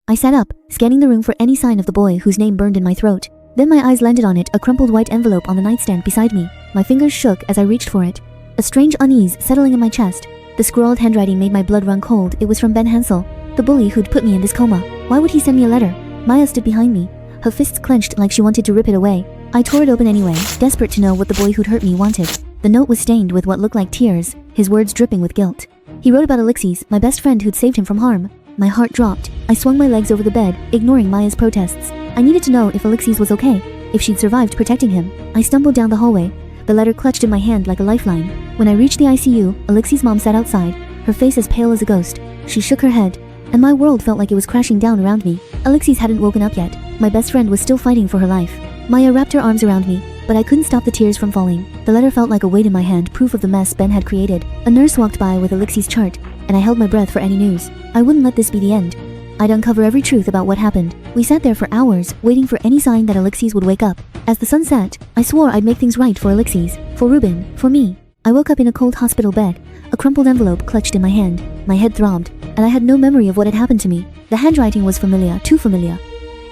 I sat up, scanning the room for any sign of the boy whose name burned in my throat. Then my eyes landed on it, a crumpled white envelope on the nightstand beside me. My fingers shook as I reached for it, a strange unease settling in my chest. The scrawled handwriting made my blood run cold. It was from Ben Hansel, the bully who'd put me in this coma. Why would he send me a letter? Maya stood behind me, her fists clenched like she wanted to rip it away. I tore it open anyway, desperate to know what the boy who'd hurt me wanted. The note was stained with what looked like tears, his words dripping with guilt. He wrote about Alexis, my best friend who'd saved him from harm. My heart dropped. I swung my legs over the bed, ignoring Maya's protests. I needed to know if Alexis was okay, if she'd survived protecting him. I stumbled down the hallway, the letter clutched in my hand like a lifeline. When I reached the ICU, Alexis' mom sat outside, her face as pale as a ghost. She shook her head, and my world felt like it was crashing down around me. Alexis hadn't woken up yet. My best friend was still fighting for her life. Maya wrapped her arms around me, but I couldn't stop the tears from falling. The letter felt like a weight in my hand, proof of the mess Ben had created. A nurse walked by with Alexis' chart, and I held my breath for any news. I wouldn't let this be the end. I'd uncover every truth about what happened. We sat there for hours, waiting for any sign that Alexis would wake up. As the sun set, I swore I'd make things right for Alexis, for Ruben, for me. I woke up in a cold hospital bed, a crumpled envelope clutched in my hand. My head throbbed, and I had no memory of what had happened to me. The handwriting was familiar, too familiar.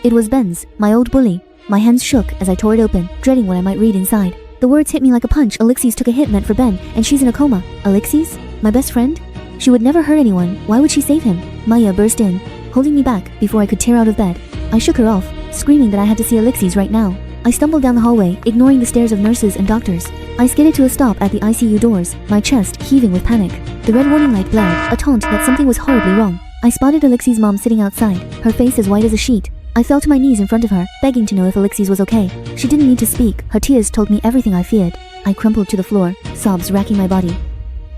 It was Ben's, my old bully. My hands shook as I tore it open, dreading what I might read inside. The words hit me like a punch. Alexis took a hit meant for Ben, and she's in a coma. Alexis? My best friend? She would never hurt anyone. Why would she save him? Maya burst in, holding me back before I could tear out of bed. I shook her off, screaming that I had to see Alexis right now. I stumbled down the hallway, ignoring the stares of nurses and doctors. I skidded to a stop at the ICU doors, my chest heaving with panic. The red warning light blared, a taunt that something was horribly wrong. I spotted Alexis' mom sitting outside, her face as white as a sheet. I fell to my knees in front of her, begging to know if Alexis was okay. She didn't need to speak. Her tears told me everything I feared. I crumpled to the floor, sobs racking my body.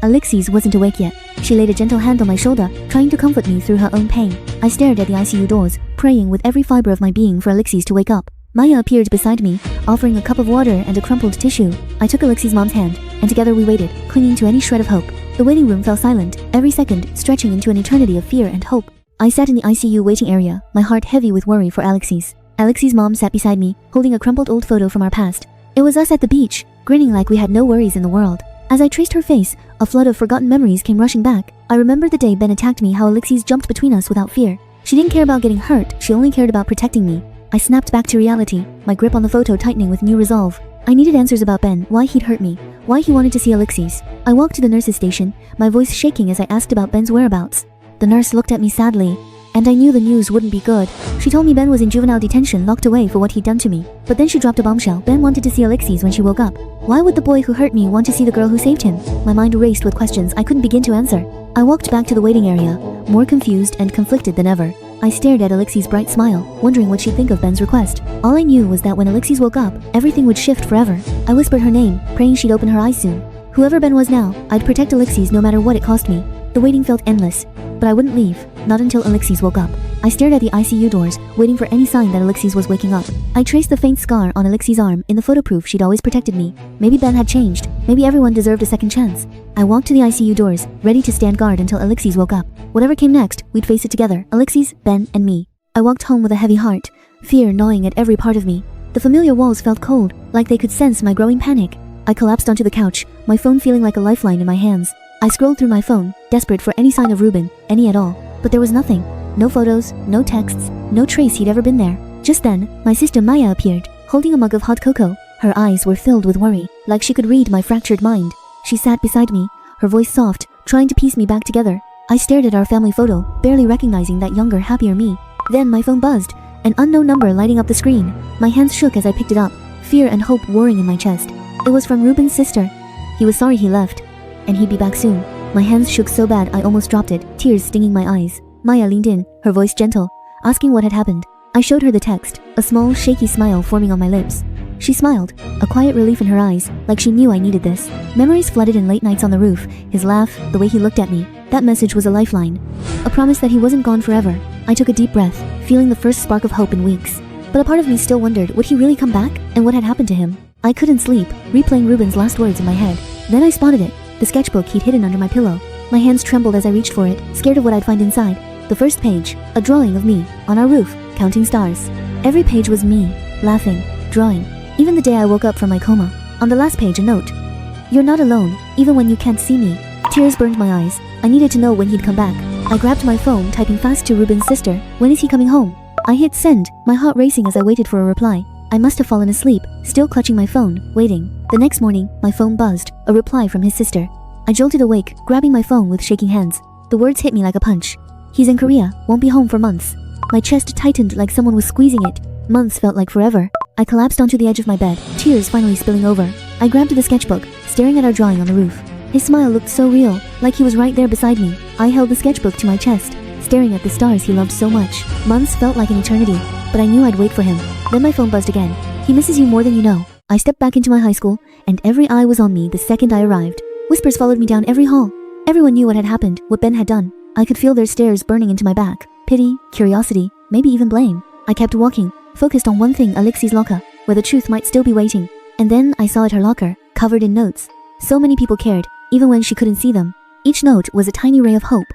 Alexis wasn't awake yet. She laid a gentle hand on my shoulder, trying to comfort me through her own pain. I stared at the ICU doors, praying with every fiber of my being for Alexis to wake up. Maya appeared beside me, offering a cup of water and a crumpled tissue. I took Alexis' mom's hand, and together we waited, clinging to any shred of hope. The waiting room fell silent, every second stretching into an eternity of fear and hope. I sat in the ICU waiting area, my heart heavy with worry for Alexis. Alexis' mom sat beside me, holding a crumpled old photo from our past. It was us at the beach, grinning like we had no worries in the world. As I traced her face, a flood of forgotten memories came rushing back. I remembered the day Ben attacked me, how Alexis jumped between us without fear. She didn't care about getting hurt, she only cared about protecting me. I snapped back to reality, my grip on the photo tightening with new resolve. I needed answers about Ben, why he'd hurt me, why he wanted to see Alexis. I walked to the nurse's station, my voice shaking as I asked about Ben's whereabouts. The nurse looked at me sadly, and I knew the news wouldn't be good. She told me Ben was in juvenile detention, locked away for what he'd done to me. But then she dropped a bombshell. Ben wanted to see Alexis when she woke up. Why would the boy who hurt me want to see the girl who saved him? My mind raced with questions I couldn't begin to answer. I walked back to the waiting area, more confused and conflicted than ever. I stared at Alexis' bright smile, wondering what she'd think of Ben's request. All I knew was that when Alexis woke up, everything would shift forever. I whispered her name, praying she'd open her eyes soon. Whoever Ben was now, I'd protect Alexis no matter what it cost me. The waiting felt endless, but I wouldn't leave, not until Alexis woke up. I stared at the ICU doors, waiting for any sign that Alexis was waking up. I traced the faint scar on Alexis' arm, in the photo proof she'd always protected me. Maybe Ben had changed. Maybe everyone deserved a second chance. I walked to the ICU doors, ready to stand guard until Alexis woke up. Whatever came next, we'd face it together, Alexis, Ben, and me. I walked home with a heavy heart, fear gnawing at every part of me. The familiar walls felt cold, like they could sense my growing panic. I collapsed onto the couch, my phone feeling like a lifeline in my hands. I scrolled through my phone, desperate for any sign of Ruben, any at all. But there was nothing. No photos, no texts, no trace he'd ever been there. Just then, my sister Maya appeared, holding a mug of hot cocoa. Her eyes were filled with worry, like she could read my fractured mind. She sat beside me, her voice soft, trying to piece me back together. I stared at our family photo, barely recognizing that younger, happier me. Then my phone buzzed, an unknown number lighting up the screen. My hands shook as I picked it up, fear and hope warring in my chest. It was from Ruben's sister. He was sorry he left, and he'd be back soon. My hands shook so bad I almost dropped it, tears stinging my eyes. Maya leaned in, her voice gentle, asking what had happened. I showed her the text, a small, shaky smile forming on my lips. She smiled, a quiet relief in her eyes, like she knew I needed this. Memories flooded in late nights on the roof, his laugh, the way he looked at me. That message was a lifeline, a promise that he wasn't gone forever. I took a deep breath, feeling the first spark of hope in weeks. But a part of me still wondered, would he really come back? And what had happened to him? I couldn't sleep, replaying Ruben's last words in my head. Then I spotted it, the sketchbook he'd hidden under my pillow. My hands trembled as I reached for it, scared of what I'd find inside. The first page, a drawing of me, on our roof, counting stars. Every page was me, laughing, drawing. Even the day I woke up from my coma. On the last page, a note. "You're not alone, even when you can't see me." Tears burned my eyes. I needed to know when he'd come back. I grabbed my phone, typing fast to Ruben's sister, "When is he coming home?" I hit send, my heart racing as I waited for a reply. I must have fallen asleep, still clutching my phone, waiting. The next morning, my phone buzzed, a reply from his sister. I jolted awake, grabbing my phone with shaking hands. The words hit me like a punch. "He's in Korea, won't be home for months." My chest tightened like someone was squeezing it. Months felt like forever. I collapsed onto the edge of my bed, tears finally spilling over. I grabbed the sketchbook, staring at our drawing on the roof. His smile looked so real, like he was right there beside me. I held the sketchbook to my chest, staring at the stars he loved so much. Months felt like an eternity, but I knew I'd wait for him. Then my phone buzzed again. "He misses you more than you know." I stepped back into my high school, and every eye was on me the second I arrived. Whispers followed me down every hall. Everyone knew what had happened, what Ben had done. I could feel their stares burning into my back. Pity, curiosity, maybe even blame. I kept walking, focused on one thing, Alexi's locker, where the truth might still be waiting. And then I saw at her locker, covered in notes. So many people cared, even when she couldn't see them. Each note was a tiny ray of hope.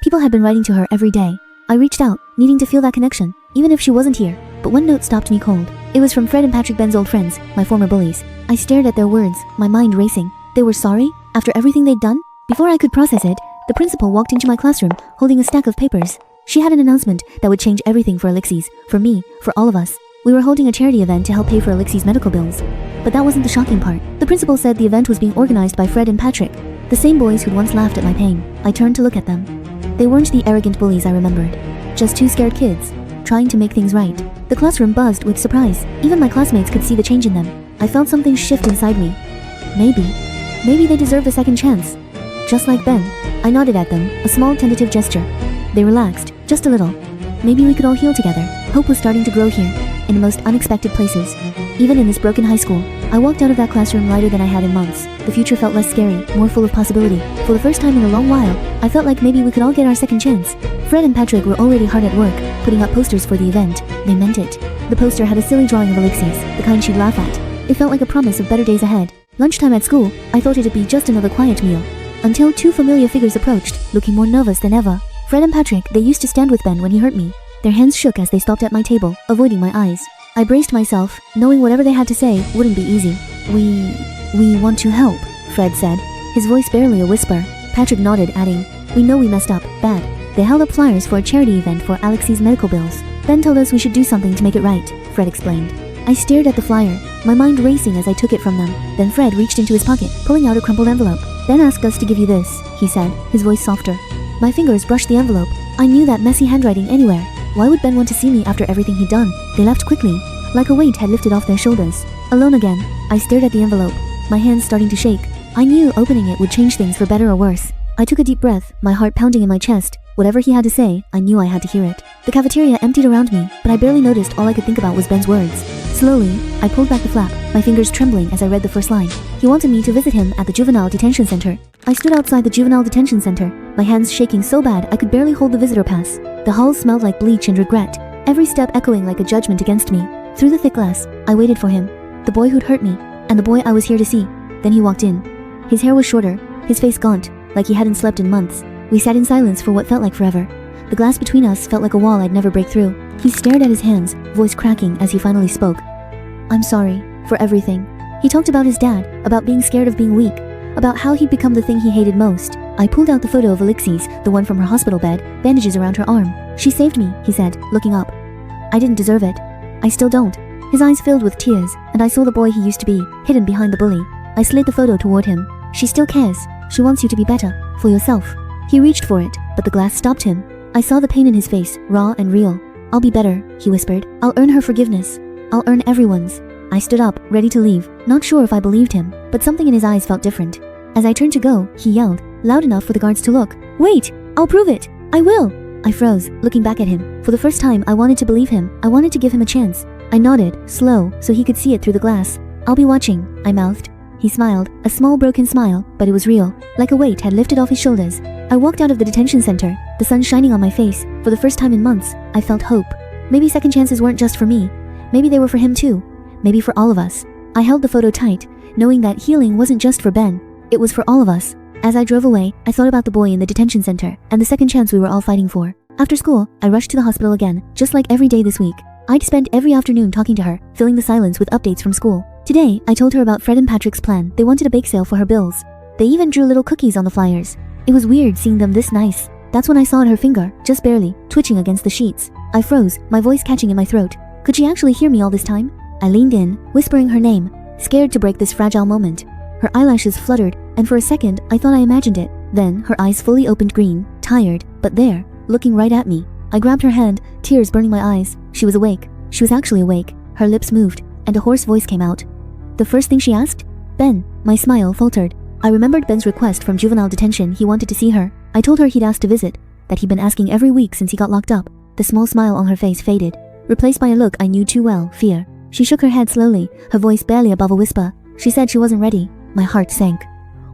People had been writing to her every day. I reached out, needing to feel that connection, even if she wasn't here. But one note stopped me cold. It was from Fred and Patrick, Ben's old friends, my former bullies. I stared at their words, my mind racing. They were sorry? After everything they'd done? Before I could process it, the principal walked into my classroom, holding a stack of papers. She had an announcement that would change everything for Alexis, for me, for all of us. We were holding a charity event to help pay for Alexis' medical bills. But that wasn't the shocking part. The principal said the event was being organized by Fred and Patrick, the same boys who'd once laughed at my pain. I turned to look at them. They weren't the arrogant bullies I remembered. Just two scared kids, trying to make things right. The classroom buzzed with surprise. Even my classmates could see the change in them. I felt something shift inside me. Maybe they deserve a second chance. Just like Ben. I nodded at them, a small tentative gesture. They relaxed, just a little. Maybe we could all heal together. Hope was starting to grow here, in the most unexpected places. Even in this broken high school, I walked out of that classroom lighter than I had in months. The future felt less scary, more full of possibility. For the first time in a long while, I felt like maybe we could all get our second chance. Fred and Patrick were already hard at work, putting up posters for the event. They meant it. The poster had a silly drawing of Alexis, the kind she'd laugh at. It felt like a promise of better days ahead. Lunchtime at school, I thought it'd be just another quiet meal. Until two familiar figures approached, looking more nervous than ever. Fred and Patrick, they used to stand with Ben when he hurt me. Their hands shook as they stopped at my table, avoiding my eyes. I braced myself, knowing whatever they had to say wouldn't be easy. We want to help, Fred said, his voice barely a whisper. Patrick nodded, adding, "We know we messed up, bad." They held up flyers for a charity event for Alexis' medical bills. Ben told us we should do something to make it right, Fred explained. I stared at the flyer, my mind racing as I took it from them. Then Fred reached into his pocket, pulling out a crumpled envelope. "Ben asked us to give you this," he said, his voice softer. My fingers brushed the envelope. I knew that messy handwriting anywhere. Why would Ben want to see me after everything he'd done? They left quickly, like a weight had lifted off their shoulders. Alone again, I stared at the envelope, my hands starting to shake. I knew opening it would change things for better or worse. I took a deep breath, my heart pounding in my chest. Whatever he had to say, I knew I had to hear it. The cafeteria emptied around me, but I barely noticed. All I could think about was Ben's words. Slowly, I pulled back the flap, my fingers trembling as I read the first line. He wanted me to visit him at the juvenile detention center. I stood outside the juvenile detention center, my hands shaking so bad I could barely hold the visitor pass. The hall smelled like bleach and regret, every step echoing like a judgment against me. Through the thick glass, I waited for him, the boy who'd hurt me, and the boy I was here to see. Then he walked in. His hair was shorter, his face gaunt, like he hadn't slept in months. We sat in silence for what felt like forever. The glass between us felt like a wall I'd never break through. He stared at his hands, voice cracking as he finally spoke. "I'm sorry for everything." He talked about his dad, about being scared of being weak, about how he'd become the thing he hated most. I pulled out the photo of Alexis, the one from her hospital bed, bandages around her arm. "She saved me," he said, looking up. "I didn't deserve it. I still don't." His eyes filled with tears, and I saw the boy he used to be, hidden behind the bully. I slid the photo toward him. "She still cares. She wants you to be better, for yourself." He reached for it, but the glass stopped him. I saw the pain in his face, raw and real. "I'll be better," he whispered. "I'll earn her forgiveness. I'll earn everyone's." I stood up, ready to leave, not sure if I believed him, but something in his eyes felt different. As I turned to go, he yelled, loud enough for the guards to look. "Wait! I'll prove it! I will!" I froze, looking back at him. For the first time, I wanted to believe him. I wanted to give him a chance. I nodded, slow, so he could see it through the glass. "I'll be watching," I mouthed. He smiled, a small broken smile, but it was real, like a weight had lifted off his shoulders. I walked out of the detention center, the sun shining on my face. For the first time in months, I felt hope. Maybe second chances weren't just for me. Maybe they were for him too. Maybe for all of us. I held the photo tight, knowing that healing wasn't just for Ben. It was for all of us. As I drove away, I thought about the boy in the detention center, and the second chance we were all fighting for. After school, I rushed to the hospital again, just like every day this week. I'd spent every afternoon talking to her, filling the silence with updates from school. Today, I told her about Fred and Patrick's plan. They wanted a bake sale for her bills. They even drew little cookies on the flyers. It was weird seeing them this nice. That's when I sawed her finger, just barely, twitching against the sheets. I froze, my voice catching in my throat. Could she actually hear me all this time? I leaned in, whispering her name, scared to break this fragile moment. Her eyelashes fluttered, and for a second, I thought I imagined it. Then, her eyes fully opened green, tired, but there, looking right at me. I grabbed her hand, tears burning my eyes. She was awake. She was actually awake. Her lips moved, and a hoarse voice came out. The first thing she asked? Ben. My smile faltered. I remembered Ben's request from juvenile detention. He wanted to see her. I told her he'd asked to visit, that he'd been asking every week since he got locked up. The small smile on her face faded, replaced by a look I knew too well, fear. She shook her head slowly, her voice barely above a whisper. She said she wasn't ready. My heart sank.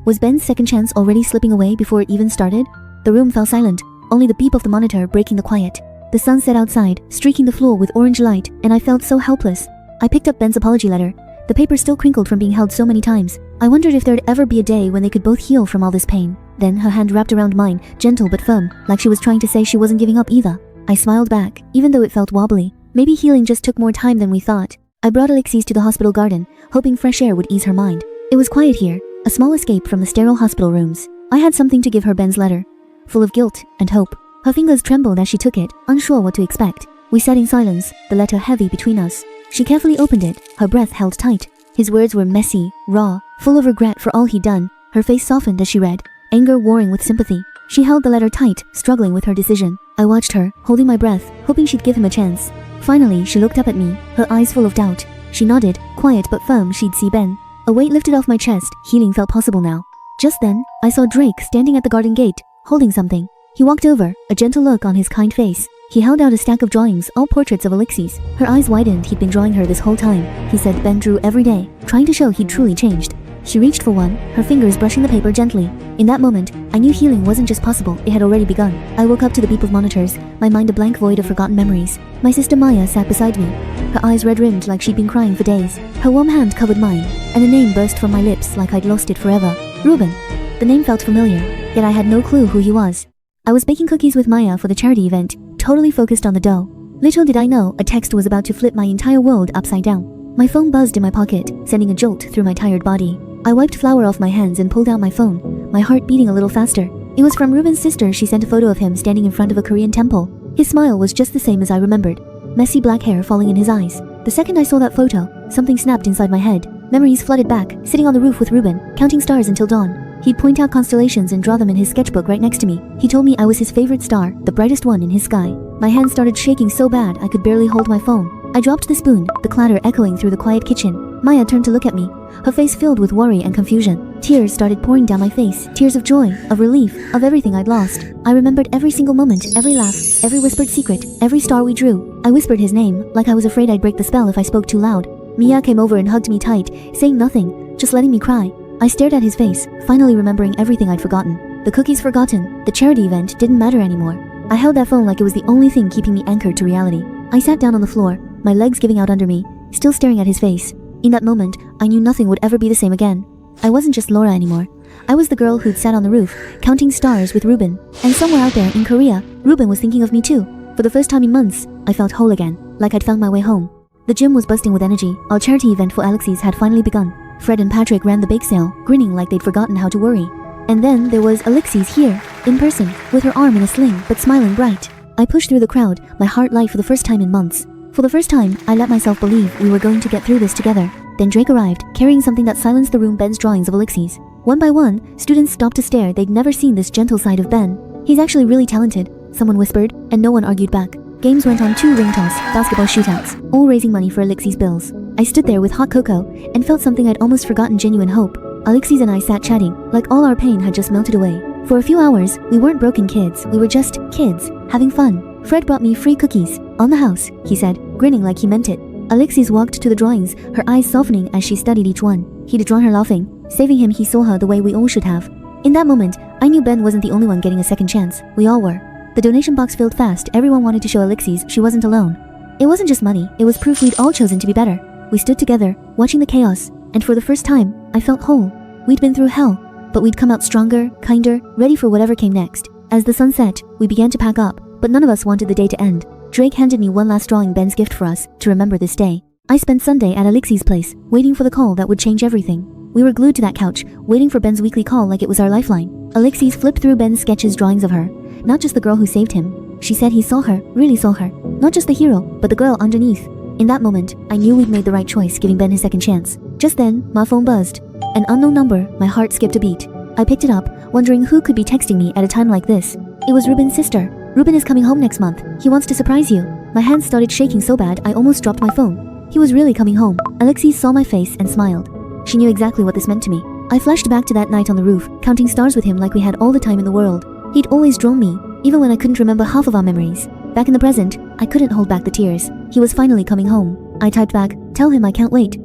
Was Ben's second chance already slipping away before it even started? The room fell silent, only the beep of the monitor breaking the quiet. The sun set outside, streaking the floor with orange light, and I felt so helpless. I picked up Ben's apology letter. The paper still crinkled from being held so many times. I wondered if there'd ever be a day when they could both heal from all this pain. Then her hand wrapped around mine, gentle but firm, like she was trying to say she wasn't giving up either. I smiled back, even though it felt wobbly. Maybe healing just took more time than we thought. I brought Alexis to the hospital garden, hoping fresh air would ease her mind. It was quiet here, a small escape from the sterile hospital rooms. I had something to give her. Ben's letter, full of guilt and hope. Her fingers trembled as she took it, unsure what to expect. We sat in silence, the letter heavy between us. She carefully opened it, her breath held tight. His words were messy, raw, full of regret for all he'd done. Her face softened as she read, anger warring with sympathy. She held the letter tight, struggling with her decision. I watched her, holding my breath, hoping she'd give him a chance. Finally, she looked up at me, her eyes full of doubt. She nodded, quiet but firm she'd see Ben. A weight lifted off my chest, healing felt possible now. Just then, I saw Drake standing at the garden gate, holding something. He walked over, a gentle look on his kind face. He held out a stack of drawings, all portraits of Alexis. Her eyes widened. He'd been drawing her this whole time. He said Ben drew every day, trying to show he'd truly changed. She reached for one, her fingers brushing the paper gently. In that moment, I knew healing wasn't just possible, it had already begun. I woke up to the beep of monitors, my mind a blank void of forgotten memories. My sister Maya sat beside me, her eyes red-rimmed like she'd been crying for days. Her warm hand covered mine, and a name burst from my lips like I'd lost it forever. Ruben. The name felt familiar, yet I had no clue who he was. I was baking cookies with Maya for the charity event, totally focused on the dough. Little did I know, a text was about to flip my entire world upside down. My phone buzzed in my pocket, sending a jolt through my tired body. I wiped flour off my hands and pulled out my phone, my heart beating a little faster. It was from Ruben's sister. She sent a photo of him standing in front of a Korean temple. His smile was just the same as I remembered, messy black hair falling in his eyes. The second I saw that photo, something snapped inside my head. Memories flooded back, sitting on the roof with Ruben, counting stars until dawn. He'd point out constellations and draw them in his sketchbook right next to me. He told me I was his favorite star, the brightest one in his sky. My hands started shaking so bad I could barely hold my phone. I dropped the spoon, the clatter echoing through the quiet kitchen. Maya turned to look at me, her face filled with worry and confusion. Tears started pouring down my face, tears of joy, of relief, of everything I'd lost. I remembered every single moment, every laugh, every whispered secret, every star we drew. I whispered his name, like I was afraid I'd break the spell if I spoke too loud. Mia came over and hugged me tight, saying nothing, just letting me cry. I stared at his face, finally remembering everything I'd forgotten. The cookies forgotten, the charity event didn't matter anymore. I held that phone like it was the only thing keeping me anchored to reality. I sat down on the floor, my legs giving out under me, still staring at his face. In that moment, I knew nothing would ever be the same again. I wasn't just Laura anymore. I was the girl who'd sat on the roof, counting stars with Ruben. And somewhere out there in Korea, Ruben was thinking of me too. For the first time in months, I felt whole again, like I'd found my way home. The gym was bursting with energy. Our charity event for Alexis had finally begun. Fred and Patrick ran the bake sale, grinning like they'd forgotten how to worry. And then there was Alexis here, in person, with her arm in a sling, but smiling bright. I pushed through the crowd, my heart light for the first time in months. For the first time, I let myself believe we were going to get through this together. Then Drake arrived, carrying something that silenced the room. Ben's drawings of Alexis. One by one, students stopped to stare. They'd never seen this gentle side of Ben. He's actually really talented, someone whispered, and no one argued back. Games went on, 2 ring toss, basketball shootouts, all raising money for Alexis' bills. I stood there with hot cocoa and felt something I'd almost forgotten, genuine hope. Alexis and I sat chatting, like all our pain had just melted away. For a few hours, we weren't broken kids, we were just kids, having fun. Fred brought me free cookies, on the house, he said, grinning like he meant it. Alexis walked to the drawings, her eyes softening as she studied each one. He'd drawn her laughing, saving him. He saw her the way we all should have. In that moment, I knew Ben wasn't the only one getting a second chance, we all were. The donation box filled fast. Everyone wanted to show Alexis she wasn't alone. It wasn't just money, it was proof we'd all chosen to be better. We stood together, watching the chaos, and for the first time, I felt whole. We'd been through hell, but we'd come out stronger, kinder, ready for whatever came next. As the sun set, we began to pack up, but none of us wanted the day to end. Drake handed me one last drawing, Ben's gift for us, to remember this day. I spent Sunday at Alexis' place, waiting for the call that would change everything. We were glued to that couch, waiting for Ben's weekly call like it was our lifeline. Alexis flipped through Ben's sketches, drawings of her, Not just the girl who saved him. She said he saw her, really saw her. Not just the hero, but the girl underneath. In that moment, I knew we'd made the right choice giving Ben his second chance. Just then, my phone buzzed. An unknown number, my heart skipped a beat. I picked it up, wondering who could be texting me at a time like this. It was Ruben's sister. Ruben is coming home next month. He wants to surprise you. My hands started shaking so bad I almost dropped my phone. He was really coming home. Alexis saw my face and smiled. She knew exactly what this meant to me. I flashed back to that night on the roof, counting stars with him like we had all the time in the world. He'd always drawn me, even when I couldn't remember half of our memories. Back in the present, I couldn't hold back the tears. He was finally coming home. I typed back, "Tell him I can't wait."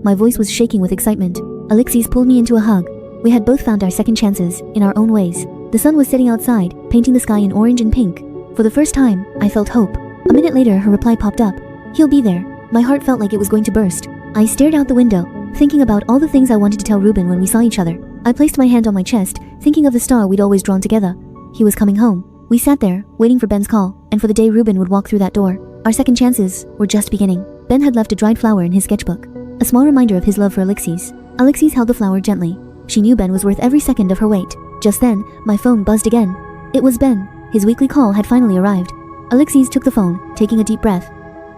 My voice was shaking with excitement. Alexis pulled me into a hug. We had both found our second chances, in our own ways. The sun was setting outside, painting the sky in orange and pink. For the first time, I felt hope. A minute later, her reply popped up. "He'll be there." My heart felt like it was going to burst. I stared out the window, thinking about all the things I wanted to tell Ruben when we saw each other. I placed my hand on my chest, thinking of the star we'd always drawn together. He was coming home. We sat there, waiting for Ben's call, and for the day Ruben would walk through that door. Our second chances were just beginning. Ben had left a dried flower in his sketchbook, a small reminder of his love for Alexis. Alexis held the flower gently. She knew Ben was worth every second of her wait. Just then, my phone buzzed again. It was Ben. His weekly call had finally arrived. Alexis took the phone, taking a deep breath.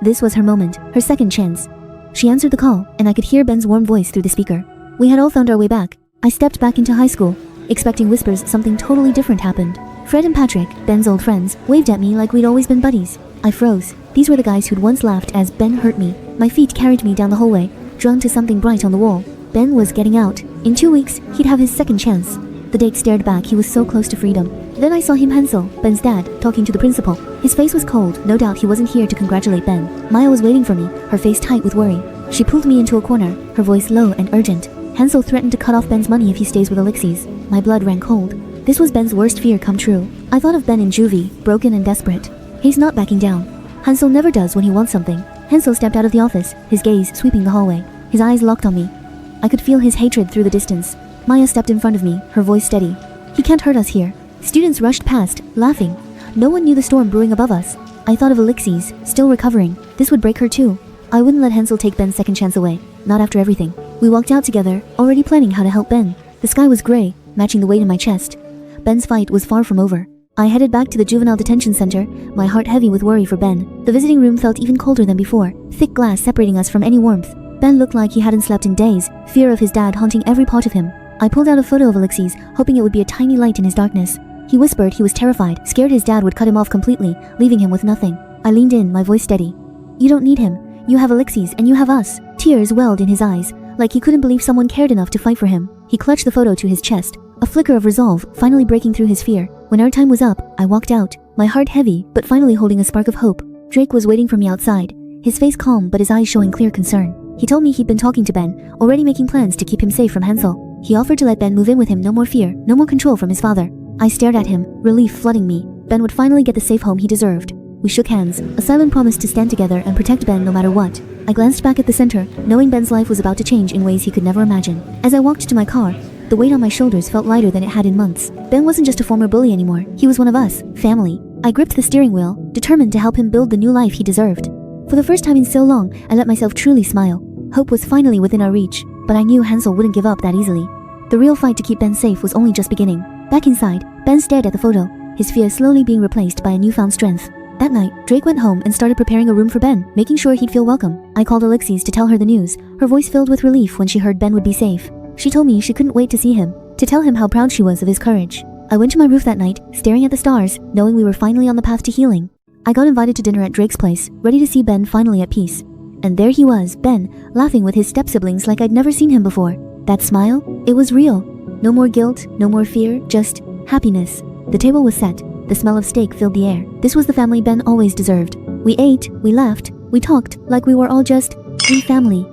This was her moment, her second chance. She answered the call, and I could hear Ben's warm voice through the speaker. We had all found our way back. I stepped back into high school, expecting whispers something totally different happened. Fred and Patrick, Ben's old friends, waved at me like we'd always been buddies. I froze. These were the guys who'd once laughed as Ben hurt me. My feet carried me down the hallway, drawn to something bright on the wall. Ben was getting out. In 2 weeks, he'd have his second chance. The date stared back. He was so close to freedom. Then I saw him, Hansel, Ben's dad, talking to the principal. His face was cold. No doubt he wasn't here to congratulate Ben. Maya was waiting for me, her face tight with worry. She pulled me into a corner, her voice low and urgent. Hansel threatened to cut off Ben's money if he stays with Alexis. My blood ran cold. This was Ben's worst fear come true. I thought of Ben in juvie, broken and desperate. He's not backing down. Hansel never does when he wants something. Hansel stepped out of the office, his gaze sweeping the hallway. His eyes locked on me. I could feel his hatred through the distance. Maya stepped in front of me, her voice steady. "He can't hurt us here." Students rushed past, laughing. No one knew the storm brewing above us. I thought of Alexis, still recovering. This would break her too. I wouldn't let Hansel take Ben's second chance away. Not after everything. We walked out together, already planning how to help Ben. The sky was gray, matching the weight in my chest. Ben's fight was far from over. I headed back to the juvenile detention center, my heart heavy with worry for Ben. The visiting room felt even colder than before, thick glass separating us from any warmth. Ben looked like he hadn't slept in days, fear of his dad haunting every part of him. I pulled out a photo of Alexis, hoping it would be a tiny light in his darkness. He whispered he was terrified, scared his dad would cut him off completely, leaving him with nothing. I leaned in, my voice steady. "You don't need him. You have Alexis, and you have us." Tears welled in his eyes, like he couldn't believe someone cared enough to fight for him. He clutched the photo to his chest, a flicker of resolve, finally breaking through his fear. When our time was up, I walked out, my heart heavy, but finally holding a spark of hope. Drake was waiting for me outside, his face calm but his eyes showing clear concern. He told me he'd been talking to Ben, already making plans to keep him safe from Hansel. He offered to let Ben move in with him, no more fear, no more control from his father. I stared at him, relief flooding me. Ben would finally get the safe home he deserved. We shook hands, a silent promise to stand together and protect Ben no matter what. I glanced back at the center, knowing Ben's life was about to change in ways he could never imagine. As I walked to my car, the weight on my shoulders felt lighter than it had in months. Ben wasn't just a former bully anymore. He was one of us, family. I gripped the steering wheel, determined to help him build the new life he deserved. For the first time in so long, I let myself truly smile. Hope was finally within our reach, but I knew Hansel wouldn't give up that easily. The real fight to keep Ben safe was only just beginning. Back inside, Ben stared at the photo, his fear slowly being replaced by a newfound strength. That night, Drake went home and started preparing a room for Ben, making sure he'd feel welcome. I called Alexis to tell her the news, her voice filled with relief when she heard Ben would be safe. She told me she couldn't wait to see him, to tell him how proud she was of his courage. I went to my roof that night, staring at the stars, knowing we were finally on the path to healing. I got invited to dinner at Drake's place, ready to see Ben finally at peace. And there he was, Ben, laughing with his step-siblings like I'd never seen him before. That smile? It was real. No more guilt, no more fear, just happiness. The table was set. The smell of steak filled the air. This was the family Ben always deserved. We ate, we laughed, we talked like we were all just one family.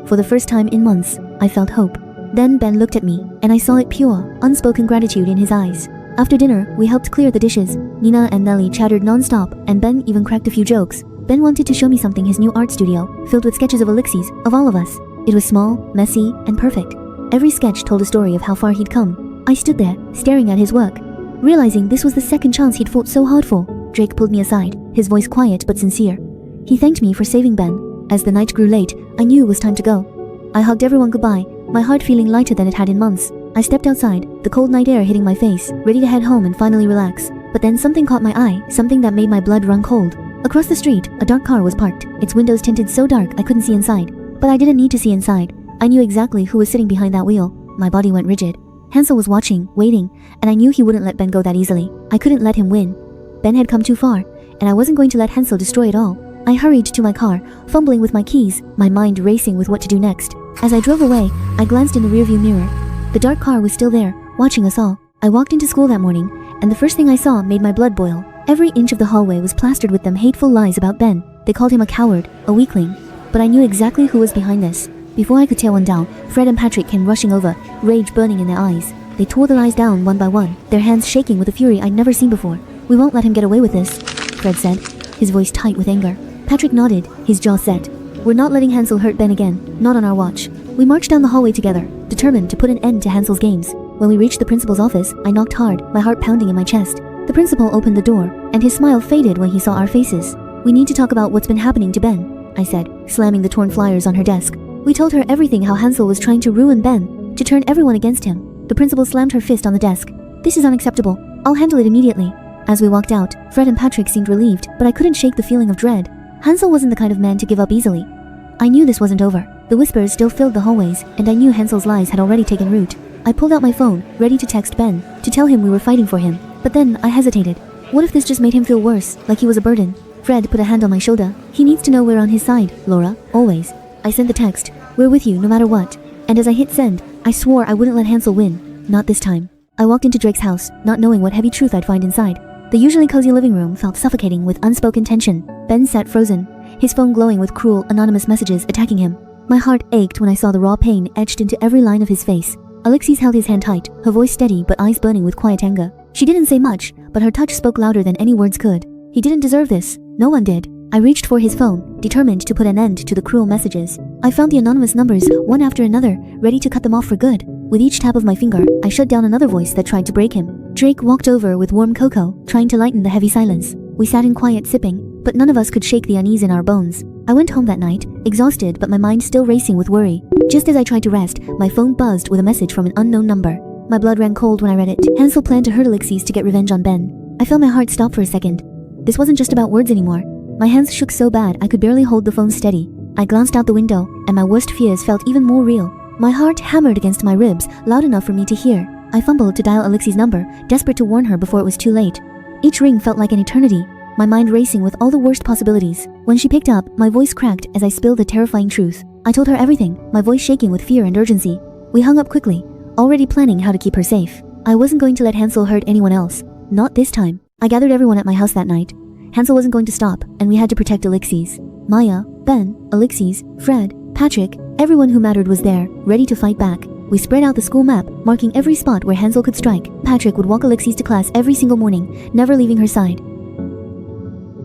For the first time in months, I felt hope. Then Ben looked at me, and I saw it pure, unspoken gratitude in his eyes. After dinner, we helped clear the dishes. Nina and Nellie chattered non-stop, and Ben even cracked a few jokes. Ben wanted to show me something, his new art studio, filled with sketches of Alexis, of all of us. It was small, messy, and perfect. Every sketch told a story of how far he'd come. I stood there, staring at his work, realizing this was the second chance he'd fought so hard for. Drake pulled me aside, his voice quiet but sincere. He thanked me for saving Ben. As the night grew late, I knew it was time to go. I hugged everyone goodbye, my heart feeling lighter than it had in months. I stepped outside, the cold night air hitting my face, ready to head home and finally relax. But then something caught my eye, something that made my blood run cold. Across the street, a dark car was parked, its windows tinted so dark I couldn't see inside. But I didn't need to see inside. I knew exactly who was sitting behind that wheel. My body went rigid. Hansel was watching, waiting, and I knew he wouldn't let Ben go that easily. I couldn't let him win. Ben had come too far, and I wasn't going to let Hansel destroy it all. I hurried to my car, fumbling with my keys, my mind racing with what to do next. As I drove away, I glanced in the rearview mirror. The dark car was still there, watching us all. I walked into school that morning, and the first thing I saw made my blood boil. Every inch of the hallway was plastered with them hateful lies about Ben. They called him a coward, a weakling. But I knew exactly who was behind this. Before I could tear one down, Fred and Patrick came rushing over, rage burning in their eyes. They tore the lies down one by one, their hands shaking with a fury I'd never seen before. "We won't let him get away with this," Fred said, his voice tight with anger. Patrick nodded, his jaw set. "We're not letting Hansel hurt Ben again, not on our watch." We marched down the hallway together, determined to put an end to Hansel's games. When we reached the principal's office, I knocked hard, my heart pounding in my chest. The principal opened the door, and his smile faded when he saw our faces. "We need to talk about what's been happening to Ben," I said, slamming the torn flyers on her desk. We told her everything, how Hansel was trying to ruin Ben, to turn everyone against him. The principal slammed her fist on the desk. "This is unacceptable. I'll handle it immediately." As we walked out, Fred and Patrick seemed relieved, but I couldn't shake the feeling of dread. Hansel wasn't the kind of man to give up easily. I knew this wasn't over. The whispers still filled the hallways, and I knew Hansel's lies had already taken root. I pulled out my phone, ready to text Ben, to tell him we were fighting for him. But then I hesitated. What if this just made him feel worse, like he was a burden? Fred put a hand on my shoulder. "He needs to know we're on his side, Laura, always." I sent the text, "We're with you no matter what." And as I hit send, I swore I wouldn't let Hansel win. Not this time. I walked into Drake's house, not knowing what heavy truth I'd find inside. The usually cozy living room felt suffocating with unspoken tension. Ben sat frozen, his phone glowing with cruel, anonymous messages attacking him. My heart ached when I saw the raw pain etched into every line of his face. Alexis held his hand tight, her voice steady but eyes burning with quiet anger. She didn't say much, but her touch spoke louder than any words could. He didn't deserve this. No one did. I reached for his phone, determined to put an end to the cruel messages. I found the anonymous numbers, one after another, ready to cut them off for good. With each tap of my finger, I shut down another voice that tried to break him. Drake walked over with warm cocoa, trying to lighten the heavy silence. We sat in quiet sipping, but none of us could shake the unease in our bones. I went home that night, exhausted but my mind still racing with worry. Just as I tried to rest, my phone buzzed with a message from an unknown number. My blood ran cold when I read it. Hansel planned to hurt Alexis to get revenge on Ben. I felt my heart stop for a second. This wasn't just about words anymore. My hands shook so bad I could barely hold the phone steady. I glanced out the window, and my worst fears felt even more real. My heart hammered against my ribs, loud enough for me to hear. I fumbled to dial Alexis' number, desperate to warn her before it was too late. Each ring felt like an eternity, my mind racing with all the worst possibilities. When she picked up, my voice cracked as I spilled the terrifying truth. I told her everything, my voice shaking with fear and urgency. We hung up quickly, already planning how to keep her safe. I wasn't going to let Hansel hurt anyone else. Not this time. I gathered everyone at my house that night. Hansel wasn't going to stop, and we had to protect Alexis. Maya, Ben, Alexis, Fred, Patrick, everyone who mattered was there, ready to fight back. We spread out the school map, marking every spot where Hansel could strike. Patrick would walk Alexis to class every single morning, never leaving her side.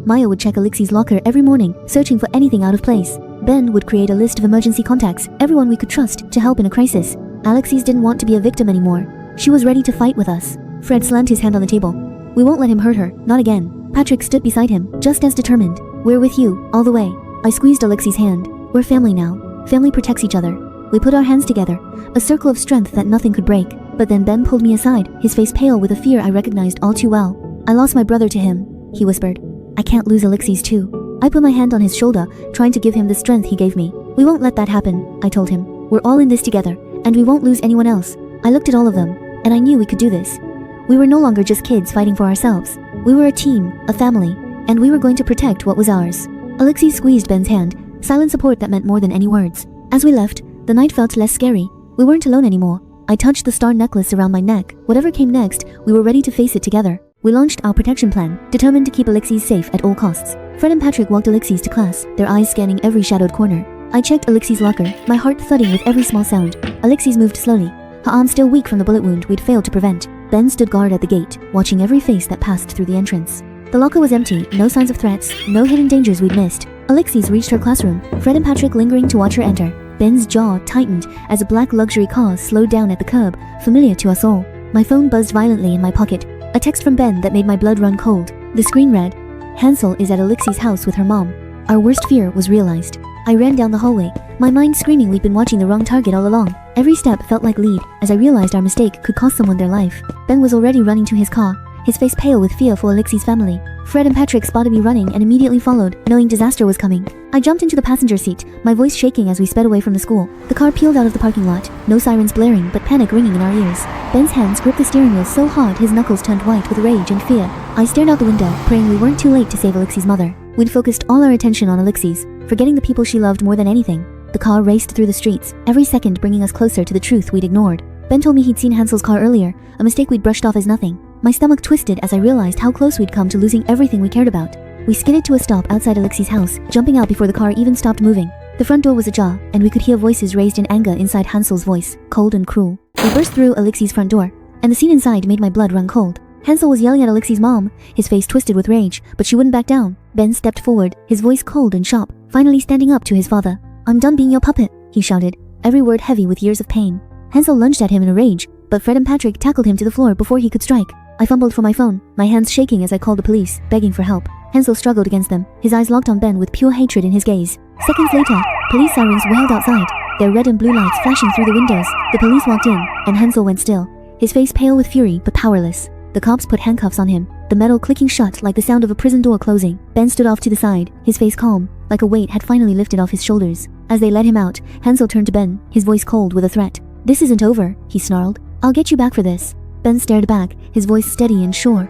Maya would check Alexis' locker every morning, searching for anything out of place. Ben would create a list of emergency contacts, everyone we could trust, to help in a crisis. Alexis didn't want to be a victim anymore. She was ready to fight with us. Fred slammed his hand on the table. "We won't let him hurt her, not again." Patrick stood beside him, just as determined. "We're with you, all the way." I squeezed Alexis' hand. "We're family now. Family protects each other." We put our hands together, a circle of strength that nothing could break. But then Ben pulled me aside, his face pale with a fear I recognized all too well. "I lost my brother to him," he whispered. "I can't lose Alexis too." I put my hand on his shoulder, trying to give him the strength he gave me. "We won't let that happen," I told him. "We're all in this together, and we won't lose anyone else." I looked at all of them, and I knew we could do this. We were no longer just kids fighting for ourselves. We were a team, a family, and we were going to protect what was ours. Alexis squeezed Ben's hand, silent support that meant more than any words. As we left, the night felt less scary. We weren't alone anymore. I touched the star necklace around my neck. Whatever came next, we were ready to face it together. We launched our protection plan, determined to keep Alexis safe at all costs. Fred and Patrick walked Alexis to class, their eyes scanning every shadowed corner. I checked Alexis' locker, my heart thudding with every small sound. Alexis moved slowly, her arm still weak from the bullet wound we'd failed to prevent. Ben stood guard at the gate, watching every face that passed through the entrance. The locker was empty, no signs of threats, no hidden dangers we'd missed. Alexis reached her classroom, Fred and Patrick lingering to watch her enter. Ben's jaw tightened as a black luxury car slowed down at the curb, familiar to us all. My phone buzzed violently in my pocket, a text from Ben that made my blood run cold. The screen read, "Hansel is at Alexis' house with her mom." Our worst fear was realized. I ran down the hallway, my mind screaming we'd been watching the wrong target all along. Every step felt like lead, as I realized our mistake could cost someone their life. Ben was already running to his car, his face pale with fear for Alexi's family. Fred and Patrick spotted me running and immediately followed, knowing disaster was coming. I jumped into the passenger seat, my voice shaking as we sped away from the school. The car peeled out of the parking lot, no sirens blaring, but panic ringing in our ears. Ben's hands gripped the steering wheel so hard his knuckles turned white with rage and fear. I stared out the window, praying we weren't too late to save Alexi's mother. We'd focused all our attention on Alexi's, forgetting the people she loved more than anything. The car raced through the streets, every second bringing us closer to the truth we'd ignored. Ben told me he'd seen Hansel's car earlier, a mistake we'd brushed off as nothing. My stomach twisted as I realized how close we'd come to losing everything we cared about. We skidded to a stop outside Alexi's house, jumping out before the car even stopped moving. The front door was ajar, and we could hear voices raised in anger inside Hansel's voice, cold and cruel. We burst through Alexi's front door, and the scene inside made my blood run cold. Hansel was yelling at Alexi's mom, his face twisted with rage, but she wouldn't back down. Ben stepped forward, his voice cold and sharp, finally standing up to his father. "I'm done being your puppet," he shouted, every word heavy with years of pain. Hansel lunged at him in a rage, but Fred and Patrick tackled him to the floor before he could strike. I fumbled for my phone, my hands shaking as I called the police, begging for help. Hansel struggled against them, his eyes locked on Ben with pure hatred in his gaze. Seconds later, police sirens wailed outside, their red and blue lights flashing through the windows. The police walked in, and Hansel went still, his face pale with fury but powerless. The cops put handcuffs on him, the metal clicking shut like the sound of a prison door closing. Ben stood off to the side, his face calm, like a weight had finally lifted off his shoulders. As they let him out, Hansel turned to Ben, his voice cold with a threat. "This isn't over," he snarled. "I'll get you back for this." Ben stared back, his voice steady and sure.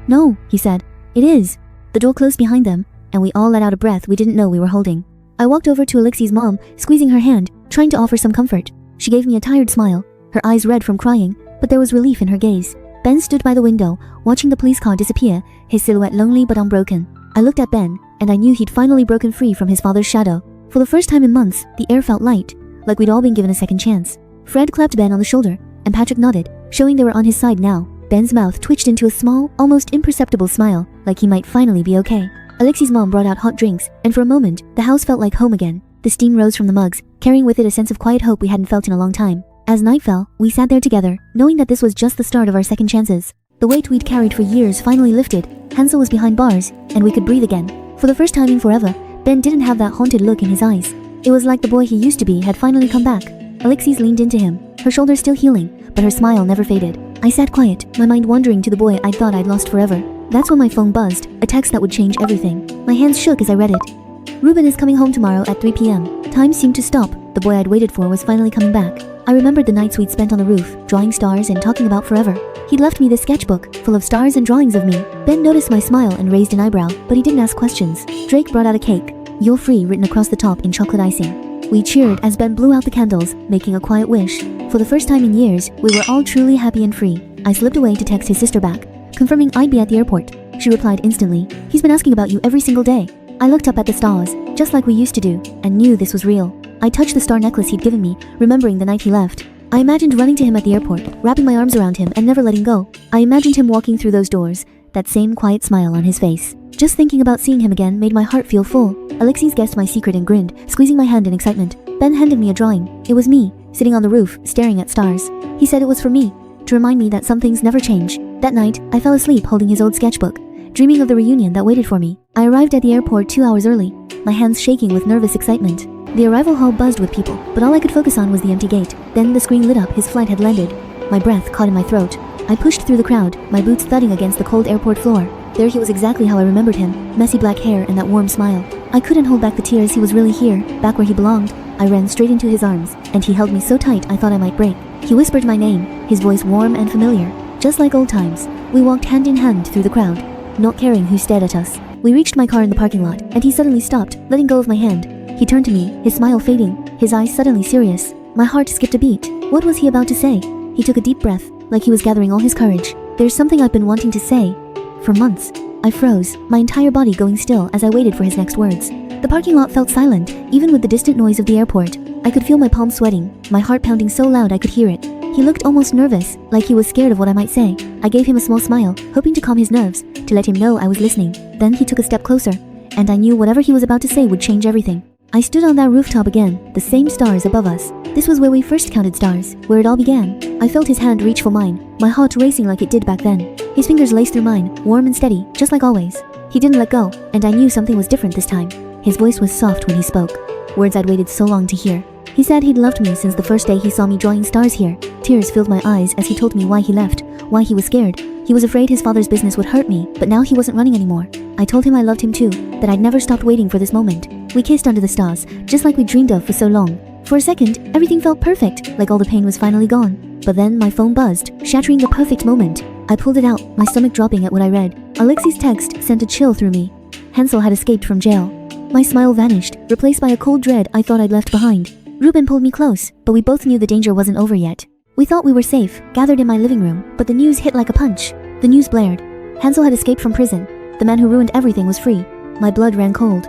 "No," he said. "It is." The door closed behind them, and we all let out a breath we didn't know we were holding. I walked over to Alexi's mom, squeezing her hand, trying to offer some comfort. She gave me a tired smile, her eyes red from crying, but there was relief in her gaze. Ben stood by the window, watching the police car disappear, his silhouette lonely but unbroken. I looked at Ben, and I knew he'd finally broken free from his father's shadow. For the first time in months, the air felt light, like we'd all been given a second chance. Fred clapped Ben on the shoulder, and Patrick nodded, showing they were on his side now. Ben's mouth twitched into a small, almost imperceptible smile, like he might finally be okay. Alexi's mom brought out hot drinks, and for a moment, the house felt like home again. The steam rose from the mugs, carrying with it a sense of quiet hope we hadn't felt in a long time. As night fell, we sat there together, knowing that this was just the start of our second chances. The weight we'd carried for years finally lifted. Hansel was behind bars, and we could breathe again. For the first time in forever, Ben didn't have that haunted look in his eyes. It was like the boy he used to be had finally come back. Alexis leaned into him, her shoulders still healing, but her smile never faded. I sat quiet, my mind wandering to the boy I'd thought I'd lost forever. That's when my phone buzzed, a text that would change everything. My hands shook as I read it. "Ruben is coming home tomorrow at 3 p.m. Time seemed to stop. The boy I'd waited for was finally coming back. I remembered the nights we'd spent on the roof, drawing stars and talking about forever. He'd left me this sketchbook, full of stars and drawings of me. Ben noticed my smile and raised an eyebrow, but he didn't ask questions. Drake brought out a cake, "You're free" written across the top in chocolate icing. We cheered as Ben blew out the candles, making a quiet wish. For the first time in years, we were all truly happy and free. I slipped away to text his sister back, confirming I'd be at the airport. She replied instantly, "He's been asking about you every single day." I looked up at the stars, just like we used to do, and knew this was real. I touched the star necklace he'd given me, remembering the night he left. I imagined running to him at the airport, wrapping my arms around him and never letting go. I imagined him walking through those doors, that same quiet smile on his face. Just thinking about seeing him again made my heart feel full. Alexis guessed my secret and grinned, squeezing my hand in excitement. Ben handed me a drawing. It was me, sitting on the roof, staring at stars. He said it was for me, to remind me that some things never change. That night, I fell asleep holding his old sketchbook, dreaming of the reunion that waited for me. I arrived at the airport 2 hours early, my hands shaking with nervous excitement. The arrival hall buzzed with people, but all I could focus on was the empty gate. Then the screen lit up, his flight had landed. My breath caught in my throat. I pushed through the crowd, my boots thudding against the cold airport floor. There he was, exactly how I remembered him, messy black hair and that warm smile. I couldn't hold back the tears. He was really here, back where he belonged. I ran straight into his arms, and he held me so tight I thought I might break. He whispered my name, his voice warm and familiar, just like old times. We walked hand in hand through the crowd, not caring who stared at us. We reached my car in the parking lot, and he suddenly stopped, letting go of my hand. He turned to me, his smile fading, his eyes suddenly serious. My heart skipped a beat. What was he about to say? He took a deep breath, like he was gathering all his courage. "There's something I've been wanting to say for months." I froze, my entire body going still as I waited for his next words. The parking lot felt silent, even with the distant noise of the airport. I could feel my palms sweating, my heart pounding so loud I could hear it. He looked almost nervous, like he was scared of what I might say. I gave him a small smile, hoping to calm his nerves, to let him know I was listening. Then he took a step closer, and I knew whatever he was about to say would change everything. I stood on that rooftop again, the same stars above us. This was where we first counted stars, where it all began. I felt his hand reach for mine, my heart racing like it did back then. His fingers laced through mine, warm and steady, just like always. He didn't let go, and I knew something was different this time. His voice was soft when he spoke, words I'd waited so long to hear. He said he'd loved me since the first day he saw me drawing stars here. Tears filled my eyes as he told me why he left, why he was scared. He was afraid his father's business would hurt me, but now he wasn't running anymore. I told him I loved him too, that I'd never stopped waiting for this moment. We kissed under the stars, just like we dreamed of for so long. For a second, everything felt perfect, like all the pain was finally gone. But then my phone buzzed, shattering the perfect moment. I pulled it out, my stomach dropping at what I read. Alexei's text sent a chill through me. Hansel had escaped from jail. My smile vanished, replaced by a cold dread I thought I'd left behind. Ruben pulled me close, but we both knew the danger wasn't over yet. We thought we were safe, gathered in my living room, but the news hit like a punch. The news blared. Hansel had escaped from prison. The man who ruined everything was free. My blood ran cold.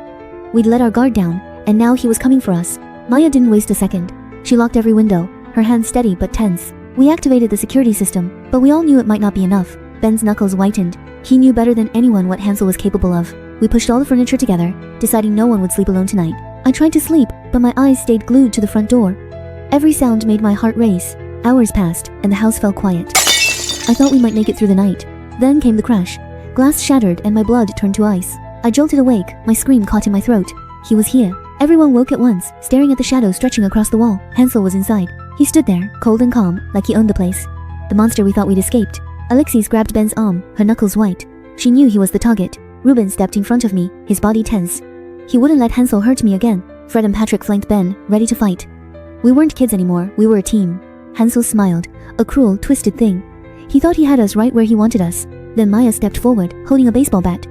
We'd let our guard down, and now he was coming for us. Maya didn't waste a second. She locked every window, her hands steady but tense. We activated the security system, but we all knew it might not be enough. Ben's knuckles whitened. He knew better than anyone what Hansel was capable of. We pushed all the furniture together, deciding no one would sleep alone tonight. I tried to sleep, but my eyes stayed glued to the front door. Every sound made my heart race. Hours passed, and the house fell quiet. I thought we might make it through the night. Then came the crash. Glass shattered and my blood turned to ice. I jolted awake, my scream caught in my throat. He was here. Everyone woke at once, staring at the shadow stretching across the wall. Hansel was inside. He stood there, cold and calm, like he owned the place. The monster we thought we'd escaped. Alexis grabbed Ben's arm, her knuckles white. She knew he was the target. Ruben stepped in front of me, his body tense. He wouldn't let Hansel hurt me again. Fred and Patrick flanked Ben, ready to fight. We weren't kids anymore, we were a team. Hansel smiled, a cruel, twisted thing. He thought he had us right where he wanted us. Then Maya stepped forward, holding a baseball bat.